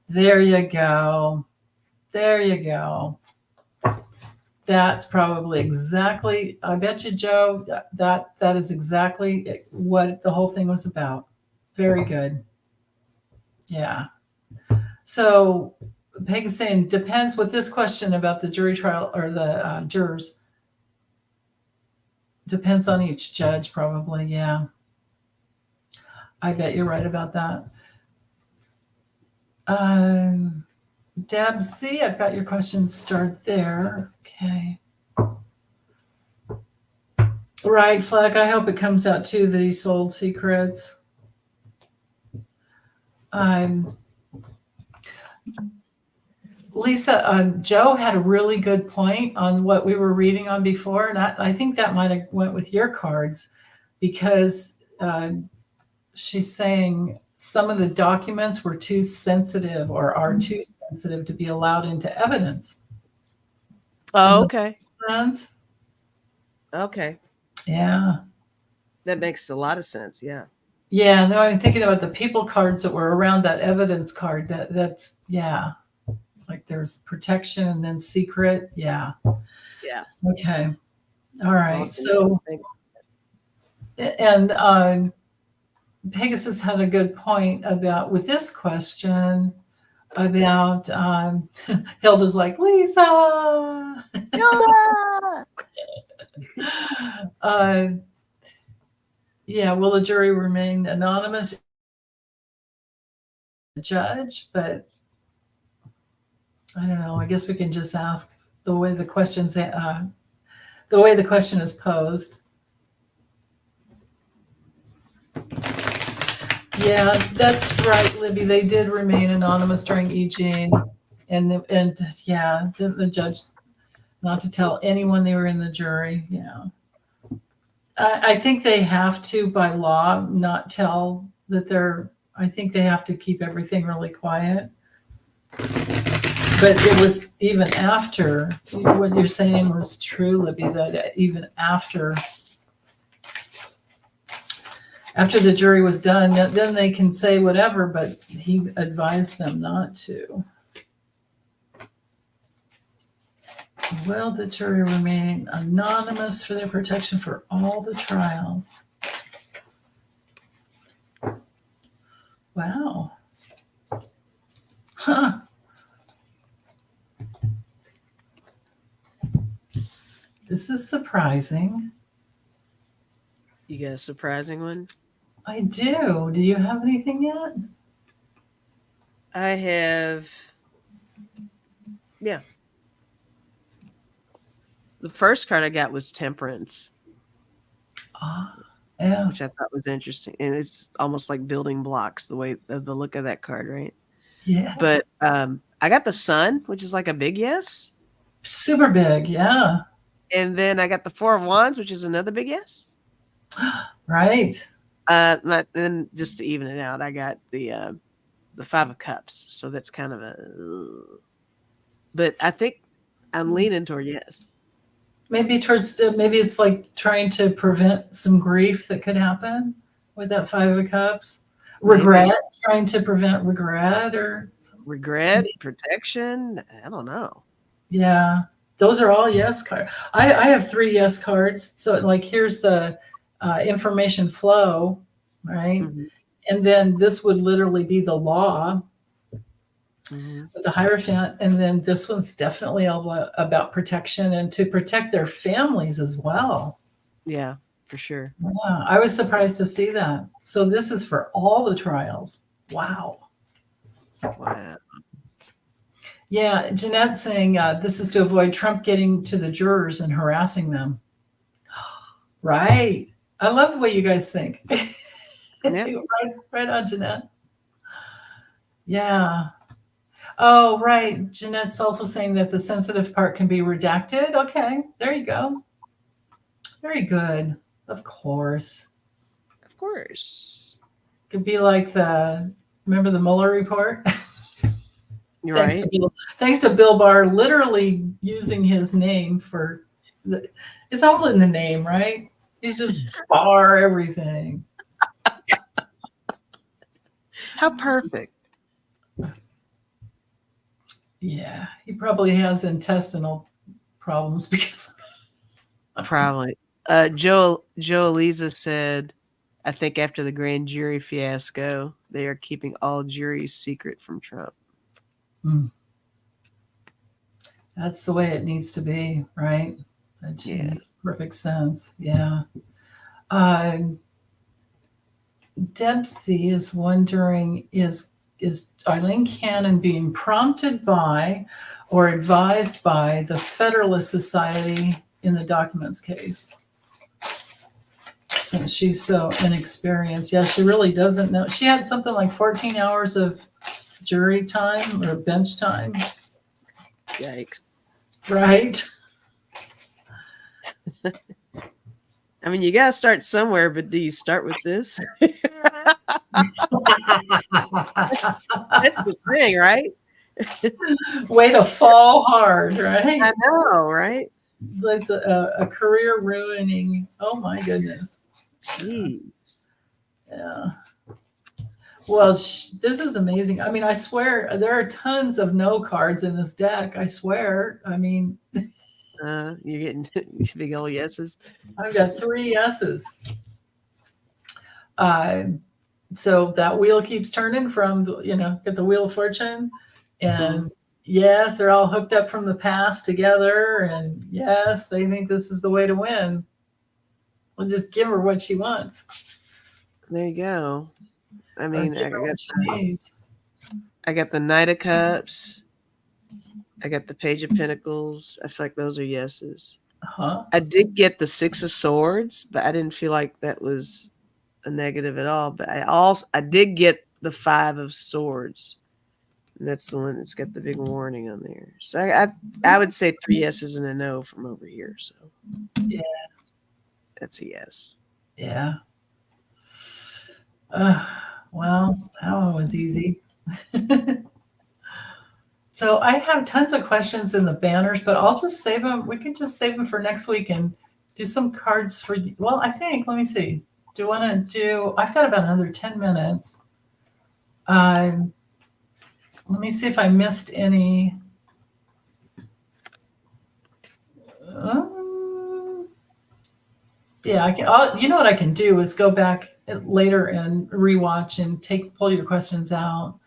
There you go. There you go. That's probably exactly, I bet you, Joe, that is exactly what the whole thing was about. Very good. Yeah. So Peg is saying, depends with this question about the jury trial or the jurors. Depends on each judge, probably. Yeah. I bet you're right about that. Deb C, I've got your question started there. Okay. Right, Fleck. I hope it comes out too that he sold secrets. Lisa, Joe had a really good point on what we were reading on before, and I think that might have went with your cards, because she's saying some of the documents were too sensitive or are too sensitive to be allowed into evidence. Oh, okay. Sense? Okay. Yeah. That makes a lot of sense. Yeah. Yeah. No, I'm thinking about the people cards that were around that evidence card. That's yeah. Like there's protection and then secret. Yeah. Yeah. Okay. All right. Awesome. So, and Pegasus had a good point about with this question about Hilda's like, Lisa. Yeah, will the jury remain anonymous? Judge, but I don't know. I guess we can just ask the way the question is posed. Yeah, that's right, Libby. They did remain anonymous during Eugene, and yeah, the judge not to tell anyone they were in the jury. Yeah, I think they have to by law not tell that they're. I think they have to keep everything really quiet. But it was even after what you're saying was true, Libby. That even after the jury was done, then they can say whatever, but he advised them not to. Will the jury remain anonymous for their protection for all the trials? Wow. Huh. This is surprising. You got a surprising one? I do. Do you have anything yet? I have. Yeah. The first card I got was Temperance. Yeah. Which I thought was interesting. And it's almost like building blocks, the look of that card, right? Yeah. But I got the Sun, which is like a big yes. Super big, yeah. And then I got the Four of Wands, which is another big yes. Right. Then just to even it out, I got the the 5 of Cups. So that's kind of a, but I think I'm leaning toward yes. Maybe it's like trying to prevent some grief that could happen with that 5 of Cups. Regret, Maybe. trying to prevent regret or something. Regret, protection. I don't know. Yeah, those are all yes cards. I have 3 yes cards. So like here's the information flow, right? Mm-hmm. And then this would literally be the law Mm-hmm. with the Hierophant. And then this one's definitely all about protection and to protect their families as well. Yeah, for sure. Yeah, I was surprised to see that. So this is for all the trials. Wow. Wow. Yeah, Jeanette saying this is to avoid Trump getting to the jurors and harassing them. Right. I love the way you guys think. Yep. right on, Jeanette. Yeah. Oh, right. Jeanette's also saying that the sensitive part can be redacted. Okay, there you go. Very good. Of course. Of course. Could be like remember the Mueller report? You're right. Thanks to Bill Barr literally using his name for it's all in the name, right? He's just Barr everything. How perfect. Yeah, he probably has intestinal problems because Probably. Joe Eliza said, I think after the grand jury fiasco, they are keeping all juries secret from Trump. That's the way it needs to be, right? That makes perfect sense. Yeah. Debsy is wondering, is Eileen Cannon being prompted by or advised by the Federalist Society in the documents case? Since she's so inexperienced. Yeah, she really doesn't know. She had something like 14 hours of jury time or bench time. Yikes. Right? I mean, you got to start somewhere, but do you start with this? That's the thing, right? Way to fall hard, right? I know, right? It's a career ruining. Oh my goodness. Jeez. Yeah. Well, this is amazing. I mean, I swear there are tons of no cards in this deck. I swear. I mean, you're getting big old yeses. I've got 3 yeses. So that wheel keeps turning from, get the Wheel of Fortune. And yes, they're all hooked up from the past together. And yes, they think this is the way to win. We'll just give her what she wants. There you go. I mean, I got the Knight of Cups. I got the Page of Pentacles. I feel like those are yeses. Uh-huh. I did get the 6 of Swords, but I didn't feel like that was a negative at all. But I did get the 5 of Swords. And that's the one that's got the big warning on there. So I would say 3 yeses and a no from over here. So yeah, that's a yes. Yeah. Well, that one was easy. So I have tons of questions in the banners, but I'll just save them. We can just save them for next week and do some cards for you. Well, I think, let me see. Do you want to do, I've got about another 10 minutes. Let me see if I missed any. Yeah, I can. You know what I can do is go back later and rewatch and pull your questions out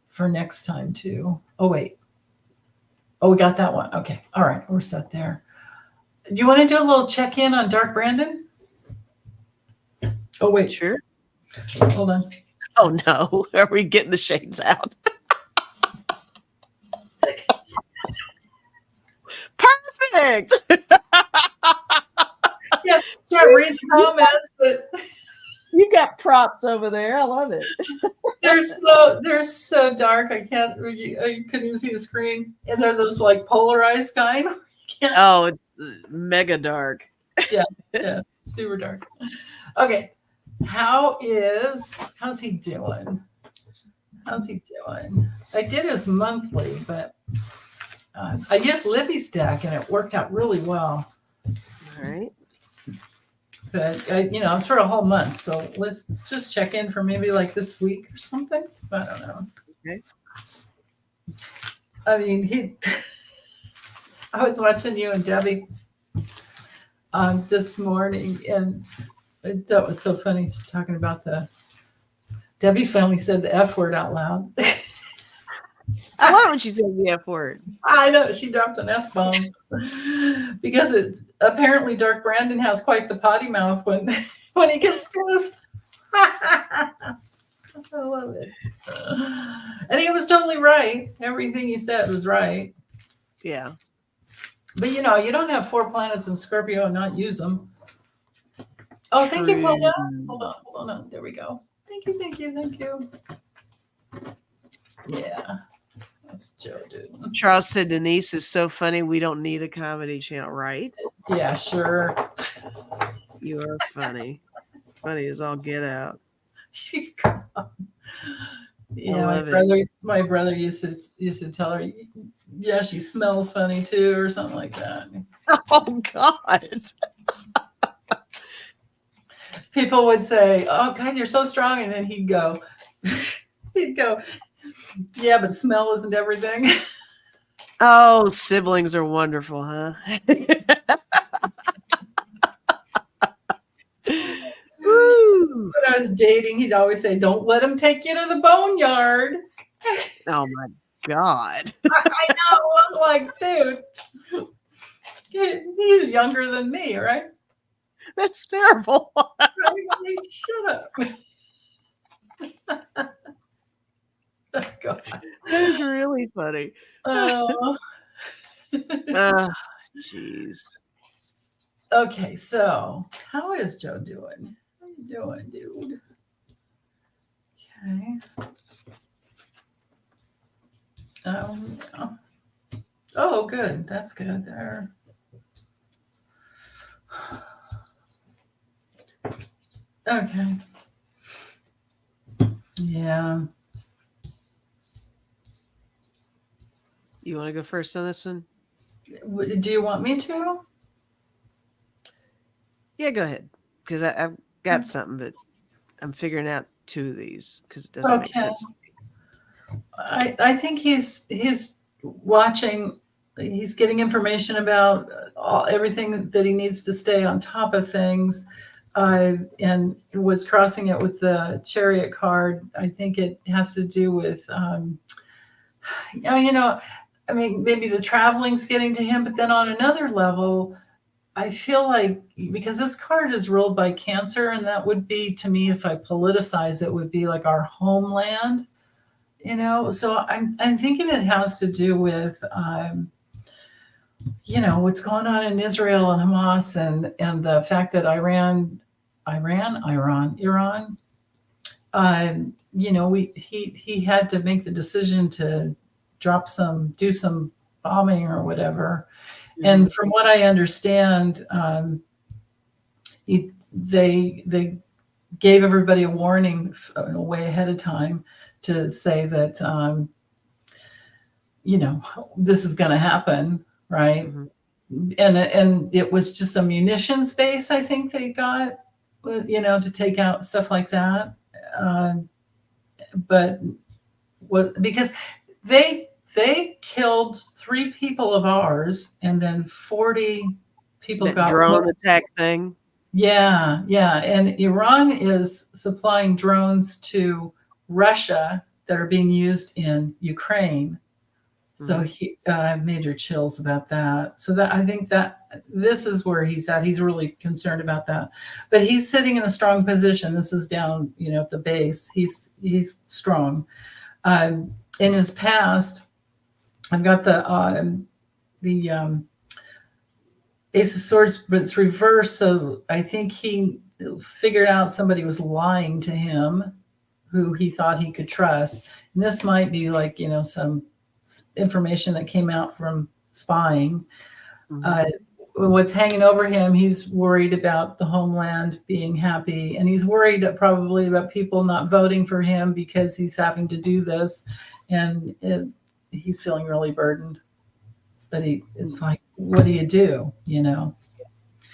for next time too. Oh wait. Oh, we got that one. Okay. All right, we're set there. Do you want to do a little check-in on Dark Brandon? Oh wait. Sure. Hold on. Oh no. Are we getting the shades out? Perfect. Yeah, read the comments, but you got props over there. I love it. they're so dark. I couldn't even see the screen, and they're those like polarized kind. Oh, it's mega dark. Yeah, super dark. Okay, how's he doing? How's he doing? I did his monthly, but I used Libby Stack and it worked out really well. All right. But it's for a whole month, so let's just check in for maybe like this week or something. I don't know. Okay. I mean, I was watching you and Debbie this morning, and that was so funny. She's talking about Debbie finally said the F word out loud. I love when she said the F word. I know, she dropped an F bomb because apparently Dark Brandon has quite the potty mouth when he gets pissed. I love it. And he was totally right. Everything he said was right. Yeah. But you don't have 4 planets in Scorpio and not use them. Oh, thank you, Paula. Hold on. There we go. Thank you. Yeah. That's Joe, dude. Charles said Denise is so funny. We don't need a comedy channel, right? Yeah, sure. You are funny. Funny as all get out. Yeah, my brother used to tell her, yeah, she smells funny too, or something like that. Oh God. People would say, "Oh God, you're so strong," and then he'd go, "Yeah, but smell isn't everything." Oh, siblings are wonderful, huh? Woo. When I was dating, he'd always say, "Don't let him take you to the boneyard." Oh my God. I know. I'm like, dude, he's younger than me, right? That's terrible. Shut up. Oh, God. That is really funny. Oh. Jeez. Okay, so how is Joe doing? How you doing, dude? Okay. Yeah. Oh, good. That's good there. Okay. Yeah. You want to go first on this one? Do you want me to? Yeah, go ahead. Because I've got something, but I'm figuring out 2 of these because it doesn't make sense. I think he's watching. He's getting information about everything that he needs to stay on top of things. And what's crossing it with the Chariot card, I think it has to do with, maybe the traveling's getting to him. But then on another level, I feel like because this card is ruled by Cancer, and that would be, to me, if I politicize it, would be like our homeland. So I'm thinking it has to do with, what's going on in Israel and Hamas and the fact that Iran, he had to make the decision to do some bombing or whatever. Mm-hmm. And from what I understand, they gave everybody a warning way ahead of time to say that, this is going to happen, right? Mm-hmm. And it was just a munitions base, I think they got, to take out stuff like that. But because they killed 3 people of ours, and then 40 people that got drone attack thing. Yeah. And Iran is supplying drones to Russia that are being used in Ukraine. So he major chills about that. So that I think that this is where he's at. He's really concerned about that. But he's sitting in a strong position. This is down, at the base. He's strong. In his past, I've got the Ace of Swords, but it's reversed. So I think he figured out somebody was lying to him who he thought he could trust. And this might be like, some information that came out from spying. what's hanging over him, he's worried about the homeland being happy, and he's worried probably about people not voting for him because he's having to do this, and he's feeling really burdened. But it's like, what do you do? You know,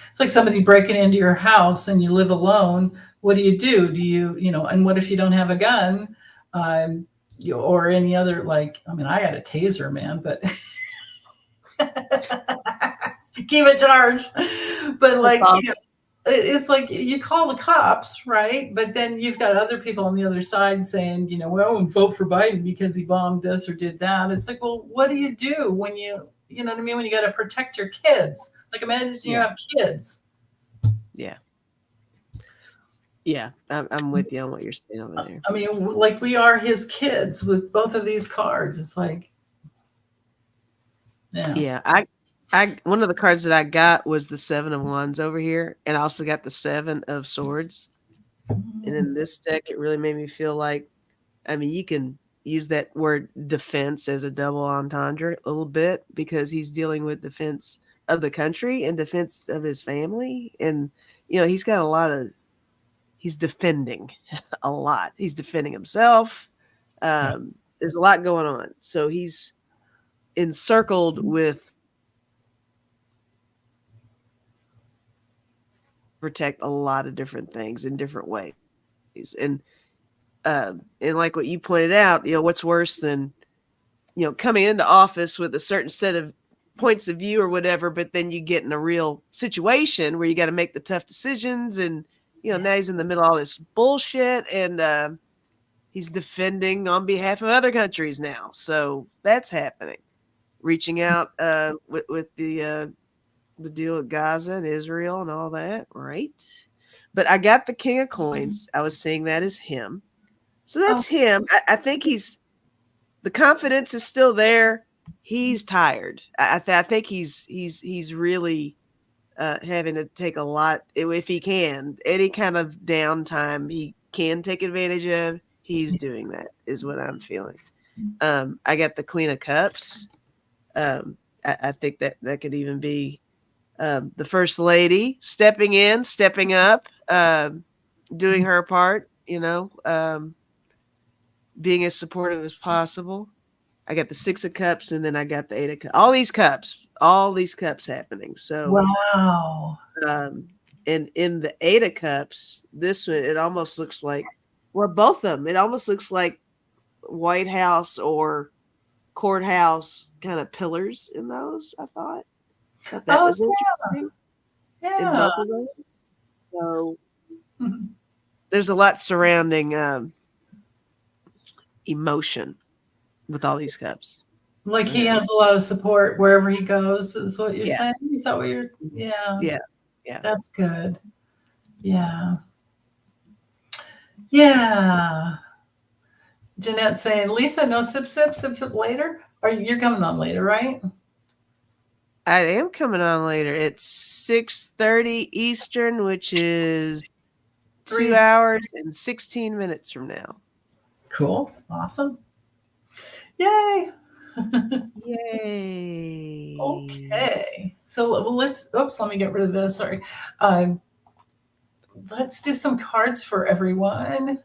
it's like somebody breaking into your house and you live alone. What do you do? Do you know? And what if you don't have a gun, or any other, like? I mean, I got a taser, man, but keep it charged. But like, it's like you call the cops, right? But then you've got other people on the other side saying, you know, well, vote for Biden because he bombed this or did that. It's like, well, what do you do when you know what I mean? When you got to protect your kids. Like, imagine you have kids. Yeah. Yeah, I'm with you on what you're saying over there. I mean, like, we are his kids with both of these cards. It's like, yeah. I one of the cards that I got was the 7 of Wands over here, and I also got the 7 of Swords. And in this deck, it really made me feel like, I mean, you can use that word defense as a double entendre a little bit, because he's dealing with defense of the country and defense of his family. And, you know, he's defending a lot. He's defending himself. There's a lot going on. So he's encircled with protect a lot of different things in different ways. And like what you pointed out, you know, what's worse than, you know, coming into office with a certain set of points of view or whatever, but then you get in a real situation where you got to make the tough decisions, and, you know, now he's in the middle of all this bullshit, and he's defending on behalf of other countries now. So that's happening. Reaching out with the deal with Gaza and Israel and all that, right? But I got the King of Coins. I was seeing that as him. So that's him. I think the confidence is still there. He's tired. I think he's really having to take a lot, if he can, any kind of downtime he can take advantage of. He's doing that, is what I'm feeling. I got the Queen of Cups. I think that could even be the First Lady stepping in, stepping up, doing her part, you know, being as supportive as possible. I got the 6 of Cups, and then I got the 8 of Cups. All these cups happening. So, wow. And in the 8 of Cups, this one, it almost looks like, well, both of them, it almost looks like White House or courthouse kind of pillars in those. I thought that was interesting. Yeah. In both of those. So there's a lot surrounding emotion with all these cups. Like, he has a lot of support wherever he goes, is what you're saying? Is that what you're? Yeah. Yeah. That's good. Yeah. Yeah. Jeanette saying, Lisa, no sip later? Or you're coming on later, right? I am coming on later. It's 6:30 Eastern, which is 2 hours and 16 minutes from now. Cool. Awesome. Yay. Yay. Okay. So let's, let me get rid of this. Sorry. Let's do some cards for everyone.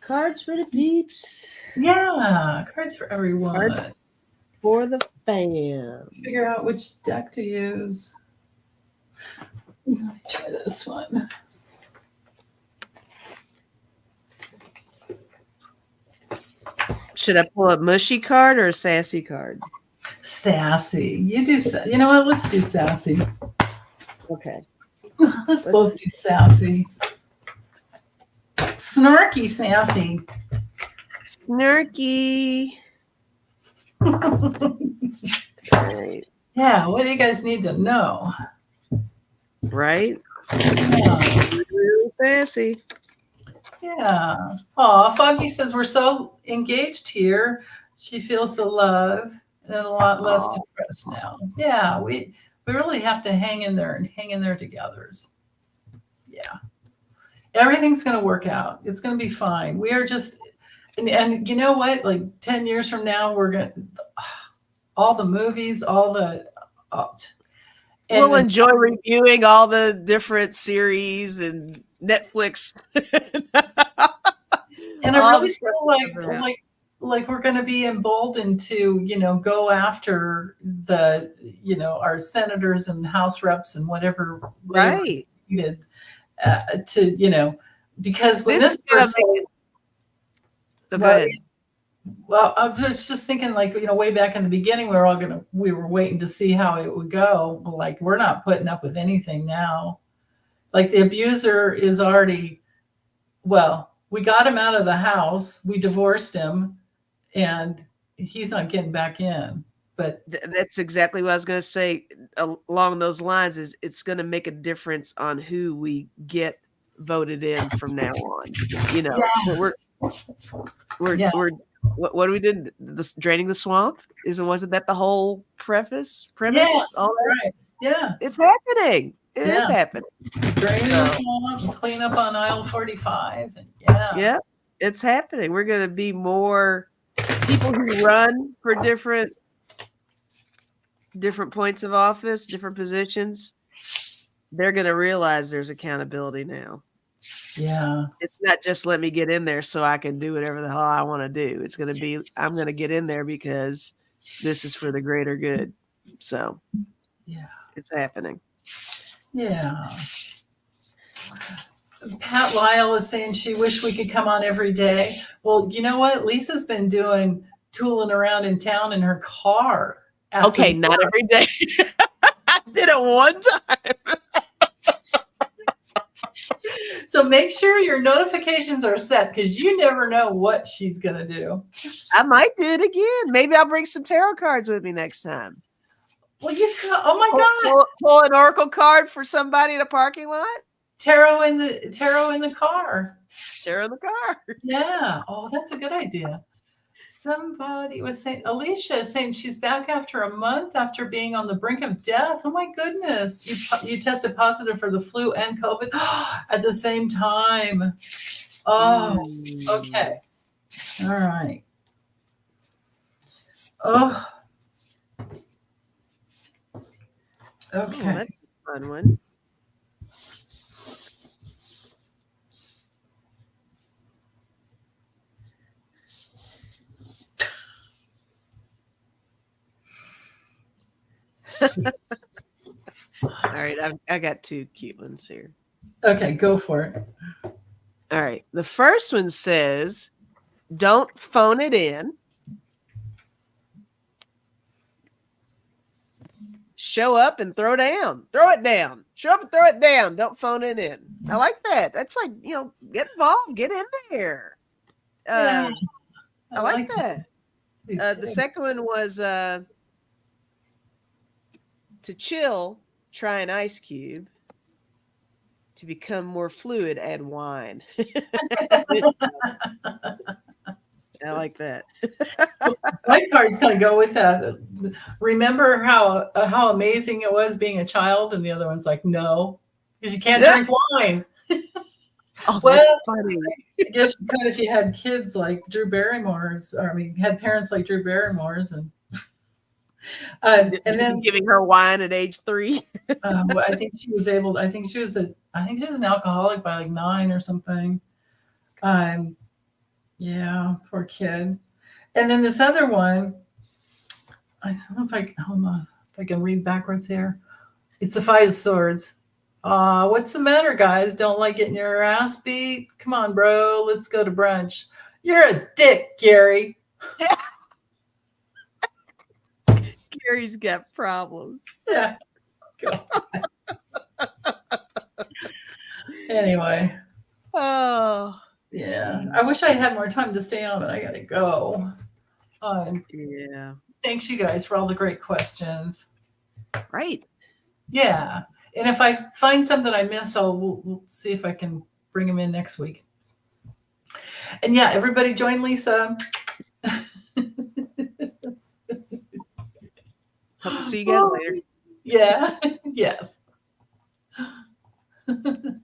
Cards for the peeps. Yeah. Cards for everyone. Cards for the fam. Figure out which deck to use. Let me try this one. Should I pull a mushy card or a sassy card? Sassy. You know what? Let's do sassy. Okay. Let's both do sassy. Snarky sassy. Snarky. Right. Yeah, what do you guys need to know? Right? Yeah. Real sassy. Yeah. Oh, Foggy says we're so engaged here. She feels the love and a lot less depressed now. Yeah, we really have to hang in there and hang in there together. Yeah. Everything's going to work out. It's going to be fine. We are just, and you know what? Like 10 years from now, we're going to, all the movies, And We'll enjoy reviewing all the different series and Netflix. and I all really the stuff feel like we're going to be emboldened to, go after the, our senators and House reps and whatever right. needed to, because when This is this gonna first, make go well, ahead. well, I was just thinking, like, way back in the beginning, we were waiting to see how it would go. Like, we're not putting up with anything now. Like, the abuser is already, well, we got him out of the house, we divorced him, and he's not getting back in. But That's exactly what I was going to say. Along those lines, is it's going to make a difference on who we get voted in from now on. yeah, yeah, We're what do we did? This draining the swamp wasn't that the whole premise? yeah, All that? right, yeah, It's happening. It is yeah. happening. Draining the swamp and clean up on aisle 45, and yeah, it's happening. We're going to be more people who run for different points of office, different positions. They're going to realize there's accountability now. yeah. It's not just let me get in there so I can do whatever the hell I want to do. It's going to be, I'm going to get in there because this is for the greater good. So Yeah. it's happening. Yeah. Pat Lyle is saying she wished we could come on every day. Well, you know what? Lisa's been tooling around in town in her car. Okay, not every day. I did it one time. So make sure your notifications are set, because you never know what she's going to do. I might do it again. Maybe I'll bring some tarot cards with me next time. Well, oh my God. Pull an oracle card for somebody in a parking lot. Tarot in the car. Tarot in the car. Yeah. Oh, that's a good idea. Somebody was saying, Alicia is saying she's back after a month after being on the brink of death. Oh my goodness. You tested positive for the flu and COVID at the same time. Oh, okay. All right. Oh, okay. Oh, that's a fun one. All right, I got two cute ones here. Okay, go for it. All right. The first one says, don't phone it in. Show up and throw down. Throw it down. Show up and throw it down. Don't phone it in. I like that. That's like, get involved. Get in there. Yeah, I like that. The second one was to chill, try an ice cube. To become more fluid, add wine. I like that. My cards kind of go with that. Remember how amazing it was being a child, and the other one's like, no, because you can't drink wine. Oh, well, that's funny. I guess you could if you had kids like Drew Barrymore's, had parents like Drew Barrymore's, and then giving her wine at age 3. I think she was an alcoholic by like 9 or something. Yeah, poor kid. And then this other one, I don't know if I can read backwards here. It's the 5 of Swords. What's the matter, guys? Don't like getting your ass beat? Come on, bro. Let's go to brunch. You're a dick, Gary. Gary's got problems. Yeah. Anyway. Oh. Yeah. I wish I had more time to stay on, but I got to go. Yeah. Thanks, you guys, for all the great questions. Right. Yeah. And if I find something I missed, we'll see if I can bring them in next week. And yeah, everybody join Lisa. Hope to see you guys later. Yeah. Yes.